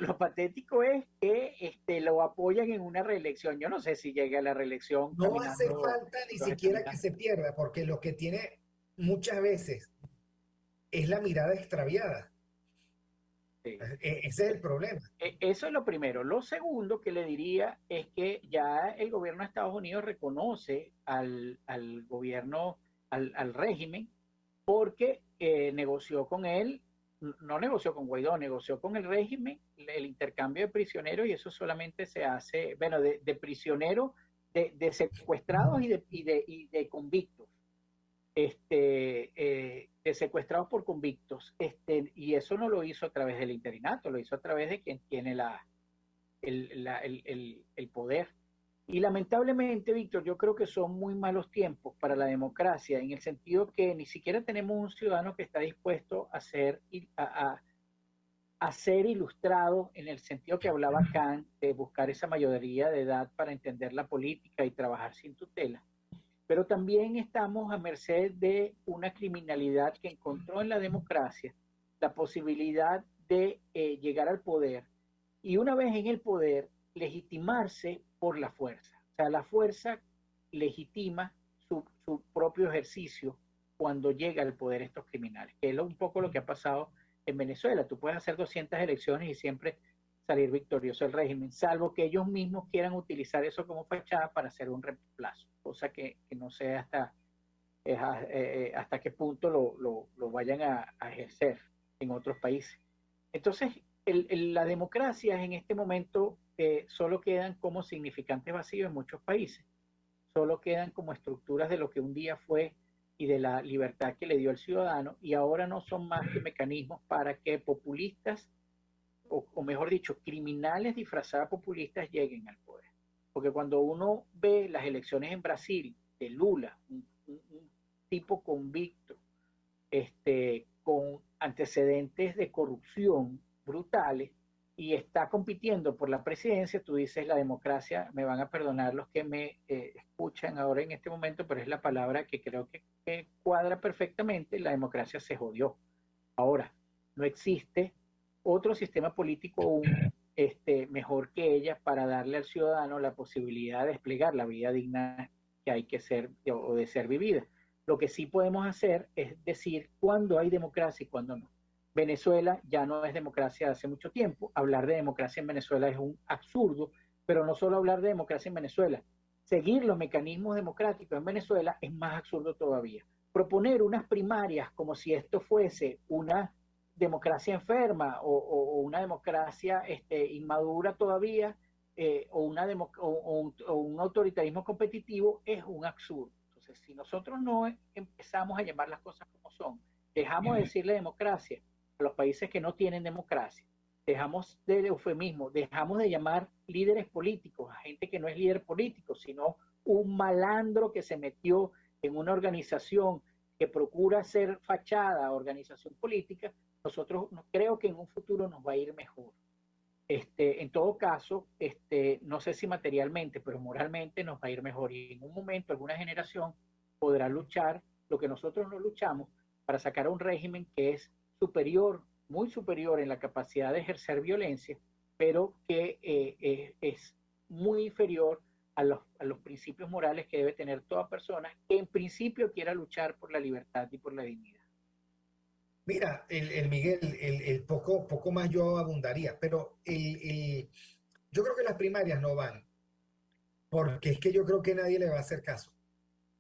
lo patético es que lo apoyan en una reelección. Yo no sé si llegue a la reelección No hace caminando, falta ni entonces siquiera que caminando. se pierda, porque lo que tiene muchas veces es la mirada extraviada. Sí. Ese es el problema. Eso es lo primero. Lo segundo que le diría es que ya el gobierno de Estados Unidos reconoce al gobierno, al régimen, porque negoció con él, no negoció con Guaidó, negoció con el régimen el intercambio de prisioneros y eso solamente se hace, bueno, de prisioneros, de secuestrados y de convictos. De secuestrados por convictos, y eso no lo hizo a través del interinato, lo hizo a través de quien tiene el poder. Y lamentablemente, Víctor, yo creo que son muy malos tiempos para la democracia, en el sentido que ni siquiera tenemos un ciudadano que está dispuesto a ser ilustrado en el sentido que hablaba Kant, de buscar esa mayoría de edad para entender la política y trabajar sin tutela. Pero también estamos a merced de una criminalidad que encontró en la democracia la posibilidad de llegar al poder y una vez en el poder legitimarse por la fuerza. O sea, la fuerza legitima su propio ejercicio cuando llega al poder estos criminales, que es un poco lo que ha pasado en Venezuela. Tú puedes hacer 200 elecciones y siempre salir victorioso el régimen, salvo que ellos mismos quieran utilizar eso como fachada para hacer un reemplazo, cosa que no sé hasta qué punto lo vayan a ejercer en otros países. Entonces, las democracias en este momento solo quedan como significantes vacíos en muchos países, solo quedan como estructuras de lo que un día fue y de la libertad que le dio el ciudadano, y ahora no son más que mecanismos para que populistas, o mejor dicho, criminales disfrazados de populistas lleguen al poder. Porque cuando uno ve las elecciones en Brasil de Lula, un tipo convicto, con antecedentes de corrupción brutales, y está compitiendo por la presidencia, tú dices la democracia, me van a perdonar los que me escuchan ahora en este momento, pero es la palabra que creo que cuadra perfectamente, la democracia se jodió. Ahora, no existe otro sistema político aún mejor que ella para darle al ciudadano la posibilidad de desplegar la vida digna que hay que ser o de ser vivida. Lo que sí podemos hacer es decir cuándo hay democracia y cuándo no. Venezuela ya no es democracia hace mucho tiempo. Hablar de democracia en Venezuela es un absurdo, pero no solo hablar de democracia en Venezuela. Seguir los mecanismos democráticos en Venezuela es más absurdo todavía. Proponer unas primarias como si esto fuese una democracia enferma o una democracia inmadura todavía o un autoritarismo competitivo es un absurdo. Entonces, si nosotros no empezamos a llamar las cosas como son, dejamos de decirle democracia a los países que no tienen democracia, dejamos del eufemismo, dejamos de llamar líderes políticos a gente que no es líder político, sino un malandro que se metió en una organización que procura ser fachada, organización política, nosotros creo que en un futuro nos va a ir mejor. En todo caso, no sé si materialmente, pero moralmente nos va a ir mejor. Y en un momento, alguna generación podrá luchar lo que nosotros no luchamos para sacar a un régimen que es superior, muy superior en la capacidad de ejercer violencia, pero que es muy inferior a los principios morales que debe tener toda persona que en principio quiera luchar por la libertad y por la dignidad. Mira, el Miguel, el poco más yo abundaría, pero yo creo que las primarias no van, porque es que yo creo que nadie le va a hacer caso.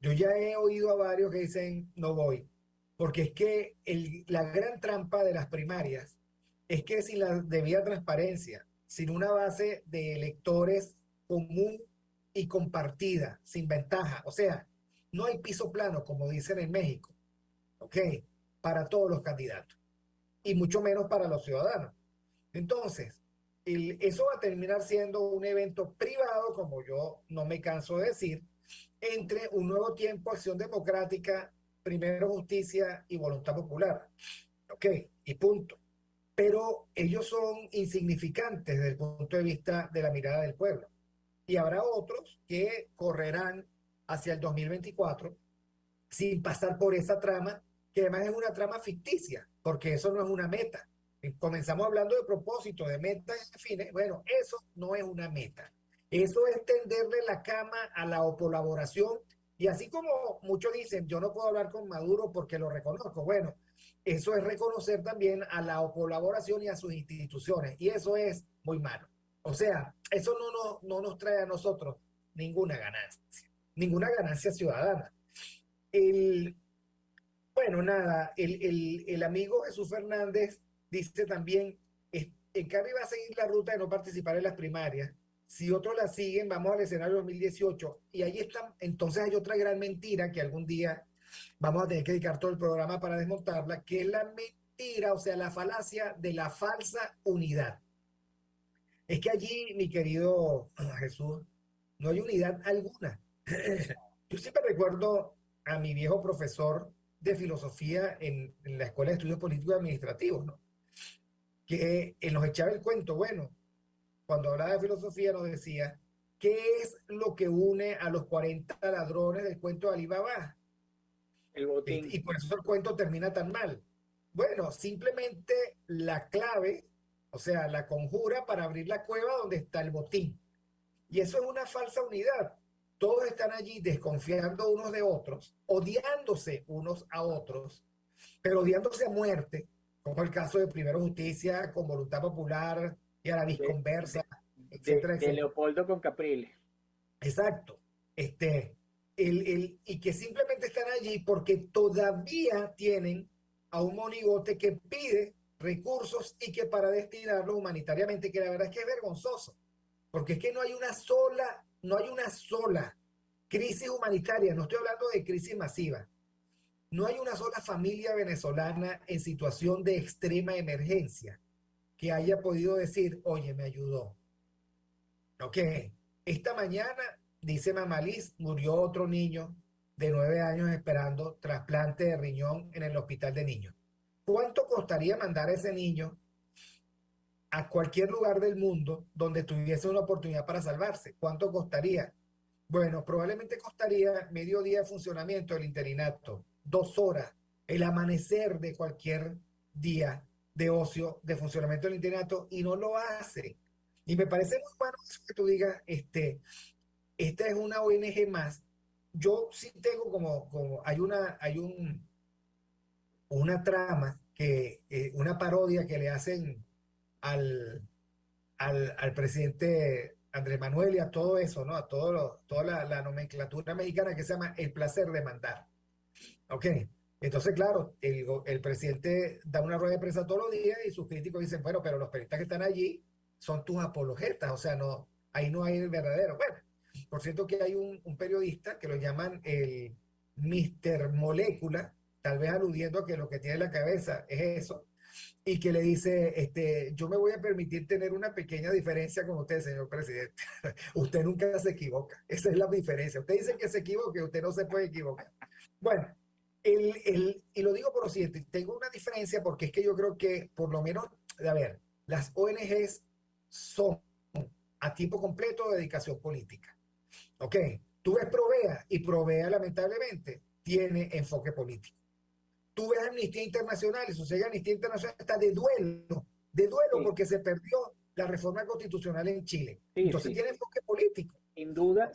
Yo ya he oído a varios que dicen no voy, porque es que la gran trampa de las primarias es que sin la debida transparencia, sin una base de electores común y compartida, sin ventaja, o sea, no hay piso plano, como dicen en México, ¿ok? Para todos los candidatos, y mucho menos para los ciudadanos. Entonces, eso va a terminar siendo un evento privado, como yo no me canso de decir, entre un nuevo tiempo, acción democrática, primero justicia y voluntad popular. Ok, y punto. Pero ellos son insignificantes desde el punto de vista de la mirada del pueblo. Y habrá otros que correrán hacia el 2024 sin pasar por esa trama, que además es una trama ficticia, porque eso no es una meta. Comenzamos hablando de propósito, de metas y fines. Bueno, eso no es una meta. Eso es tenderle la cama a la colaboración. Y así como muchos dicen, yo no puedo hablar con Maduro porque lo reconozco. Bueno, eso es reconocer también a la colaboración y a sus instituciones. Y eso es muy malo. O sea, eso no nos trae a nosotros ninguna ganancia ciudadana. Bueno, nada, el amigo Jesús Fernández dice también, el Cari va a seguir la ruta de no participar en las primarias. Si otros la siguen, vamos al escenario 2018. Y ahí está, entonces hay otra gran mentira que algún día vamos a tener que dedicar todo el programa para desmontarla, que es la mentira, o sea, la falacia de la falsa unidad. Es que allí, mi querido Jesús, no hay unidad alguna. Yo siempre recuerdo a mi viejo profesor de filosofía en la Escuela de Estudios Políticos y Administrativos, ¿no? Que nos echaba el cuento, bueno, cuando hablaba de filosofía nos decía, ¿qué es lo que une a los 40 ladrones del cuento de Alibaba? El botín. Y por eso el cuento termina tan mal. Bueno, simplemente la clave, o sea, la conjura para abrir la cueva donde está el botín. Y eso es una falsa unidad. Todos están allí desconfiando unos de otros, odiándose unos a otros, pero odiándose a muerte, como el caso de Primero Justicia con Voluntad Popular y Aramis Conversa, etcétera, de etcétera. Leopoldo con Capriles. Exacto. Y que simplemente están allí porque todavía tienen a un monigote que pide recursos y que para destinarlos humanitariamente, que la verdad es que es vergonzoso, porque es que no hay una sola crisis humanitaria, no estoy hablando de crisis masiva, No hay una sola familia venezolana en situación de extrema emergencia que haya podido decir, oye, me ayudó. Ok, esta mañana, dice Mamá Liz, murió otro niño de 9 años esperando trasplante de riñón en el hospital de niños. ¿Cuánto costaría mandar a ese niño a cualquier lugar del mundo donde tuviese una oportunidad para salvarse? ¿Cuánto costaría? Bueno, probablemente costaría medio día de funcionamiento del interinato, 2 horas, el amanecer de cualquier día de ocio, de funcionamiento del interinato, y no lo hace. Y me parece muy bueno eso que tú digas, esta es una ONG más. Yo sí tengo una trama, una parodia que le hacen al, al presidente Andrés Manuel y a todo eso, ¿no? A toda la nomenclatura mexicana que se llama el placer de mandar. ¿Ok? Entonces, claro, el presidente da una rueda de prensa todos los días y sus críticos dicen, bueno, pero los periodistas que están allí son tus apologetas, o sea, no, ahí no hay el verdadero. Bueno, por cierto que hay un periodista que lo llaman el Mister Molécula, tal vez aludiendo a que lo que tiene en la cabeza es eso, y que le dice, yo me voy a permitir tener una pequeña diferencia con usted, señor presidente. Usted nunca se equivoca. Esa es la diferencia. Usted dice que se equivoque, usted no se puede equivocar. Bueno, y lo digo por lo siguiente, tengo una diferencia porque es que yo creo que por lo menos, a ver, las ONGs son a tiempo completo de dedicación política. ¿Ok? Tú ves Provea y Provea lamentablemente tiene enfoque político. Tú ves Amnistía Internacional y sucede Amnistía Internacional está de duelo Sí, porque se perdió la reforma constitucional en Chile. sí, Entonces sí. tiene enfoque político. ¿Ok? Sin duda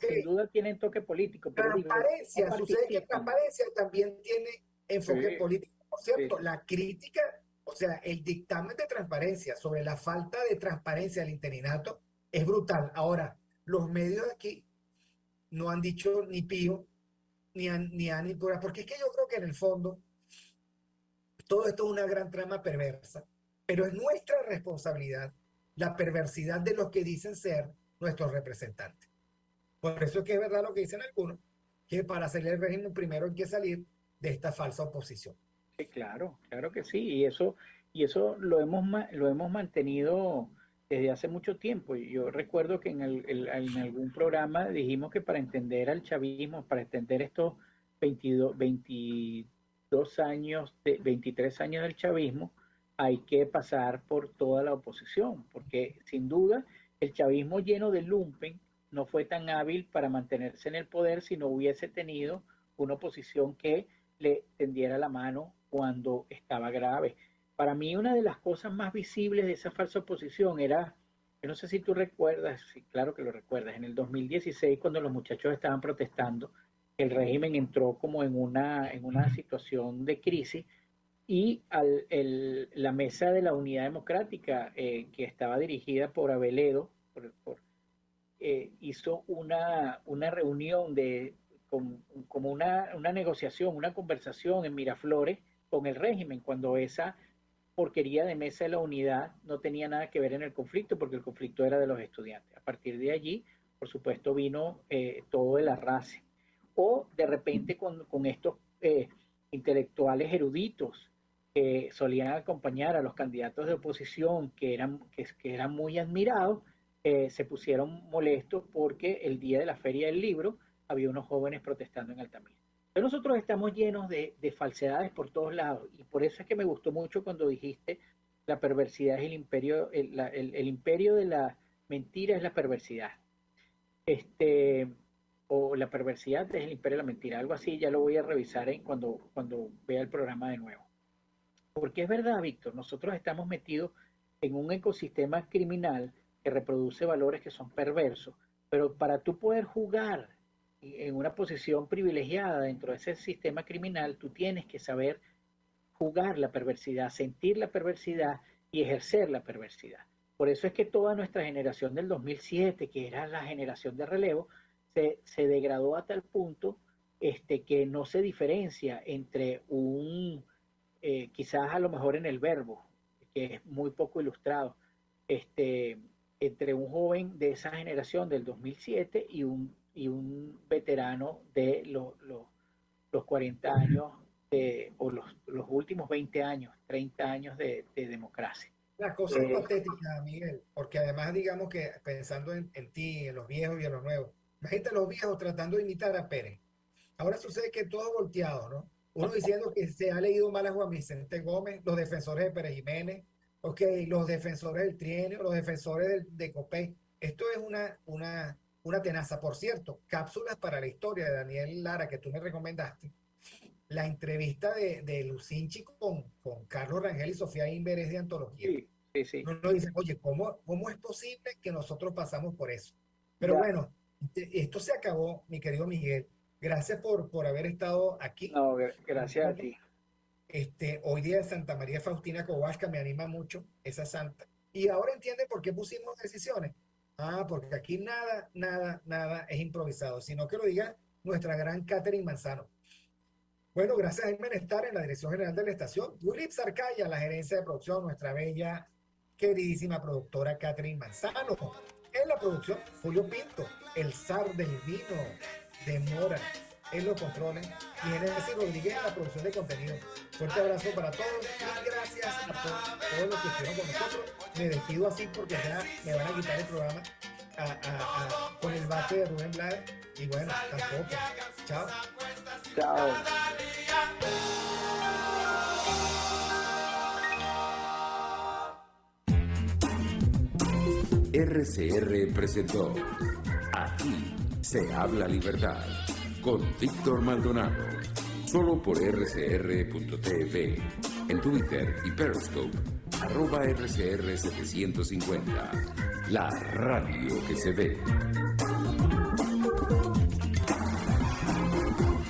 tienen toque político, pero digo, no Transparencia, sucede que participan. Transparencia también tiene enfoque Sí, político. Por sí, cierto, sí. la crítica, o sea, el dictamen de Transparencia sobre la falta de transparencia del interinato es brutal. Ahora, los medios de aquí no han dicho ni pío, ni pura, porque es que yo creo que en el fondo todo esto es una gran trama perversa, pero es nuestra responsabilidad la perversidad de los que dicen ser nuestros representantes. Por eso es que es verdad lo que dicen algunos, que para hacer el régimen primero hay que salir de esta falsa oposición. Sí, claro, claro que sí. Y eso lo hemos mantenido desde hace mucho tiempo. Y yo recuerdo que en algún programa dijimos que para entender al chavismo, para entender estos 22 años, 23 años del chavismo, hay que pasar por toda la oposición, porque sin duda el chavismo lleno de lumpen no fue tan hábil para mantenerse en el poder si no hubiese tenido una oposición que le tendiera la mano cuando estaba grave. Para mí una de las cosas más visibles de esa falsa oposición era, yo no sé si tú recuerdas, sí, claro que lo recuerdas, en el 2016 cuando los muchachos estaban protestando, el régimen entró como en una situación de crisis y la mesa de la Unidad Democrática, que estaba dirigida por Aveledo, hizo una reunión como una negociación, una conversación en Miraflores con el régimen, cuando esa porquería de mesa de la unidad no tenía nada que ver en el conflicto, porque el conflicto era de los estudiantes. A partir de allí, por supuesto, vino todo el arrase. O de repente con estos intelectuales eruditos que solían acompañar a los candidatos de oposición que eran muy admirados, se pusieron molestos porque el día de la Feria del Libro había unos jóvenes protestando en Altamira. Pero nosotros estamos llenos de falsedades por todos lados y por eso es que me gustó mucho cuando dijiste la perversidad es el imperio, el imperio de la mentira es la perversidad. Este, o la perversidad es el imperio de la mentira, algo así, ya lo voy a revisar cuando vea el programa de nuevo. Porque es verdad, Víctor, nosotros estamos metidos en un ecosistema criminal que reproduce valores que son perversos, pero para tú poder jugar en una posición privilegiada dentro de ese sistema criminal, tú tienes que saber jugar la perversidad, sentir la perversidad y ejercer la perversidad. Por eso es que toda nuestra generación del 2007, que era la generación de relevo, se degradó a tal punto que no se diferencia entre quizás a lo mejor en el verbo, que es muy poco ilustrado, entre un joven de esa generación del 2007 y un veterano de los 40 años o los últimos 20 años, 30 años de democracia. La cosa es patética, Miguel, porque además digamos que pensando en ti, en los viejos y en los nuevos, imagínate a los viejos tratando de imitar a Pérez. Ahora sucede que todo volteado, ¿no? Uno diciendo que se ha leído mal a Juan Vicente Gómez, los defensores de Pérez Jiménez, los defensores del trienio, los defensores de Copey. Esto es una tenaza. Por cierto, cápsulas para la historia de Daniel Lara, que tú me recomendaste. La entrevista de Lucinchi con Carlos Rangel y Sofía Inver es de antología. Sí. Uno dice, oye, ¿cómo es posible que nosotros pasamos por eso? Pero Ya. bueno, esto se acabó, mi querido Miguel. Gracias por haber estado aquí. No, gracias a ti. Hoy día de Santa María Faustina Kowalska me anima mucho, esa santa. Y ahora entiende por qué pusimos decisiones. Porque aquí nada es improvisado, sino que lo diga nuestra gran Catherine Manzano. Bueno, gracias a Jaime Nestar en la dirección general de la estación, Wilip Sarcaya, la gerencia de producción, nuestra bella, queridísima productora Catherine Manzano. En la producción, Julio Pinto, el zar del vino de Mora, en los controles, y Genesis Rodríguez en la producción de contenido. Fuerte abrazo para todos y gracias a todos los que estuvieron con nosotros. Me despido así porque ya me van a quitar el programa con el bate de Rubén Blades. Y bueno, tampoco. Chao. Chao. RCR presentó Aquí se habla libertad con Víctor Maldonado, solo por rcr.tv, en Twitter y Periscope, @RCR750, la radio que se ve.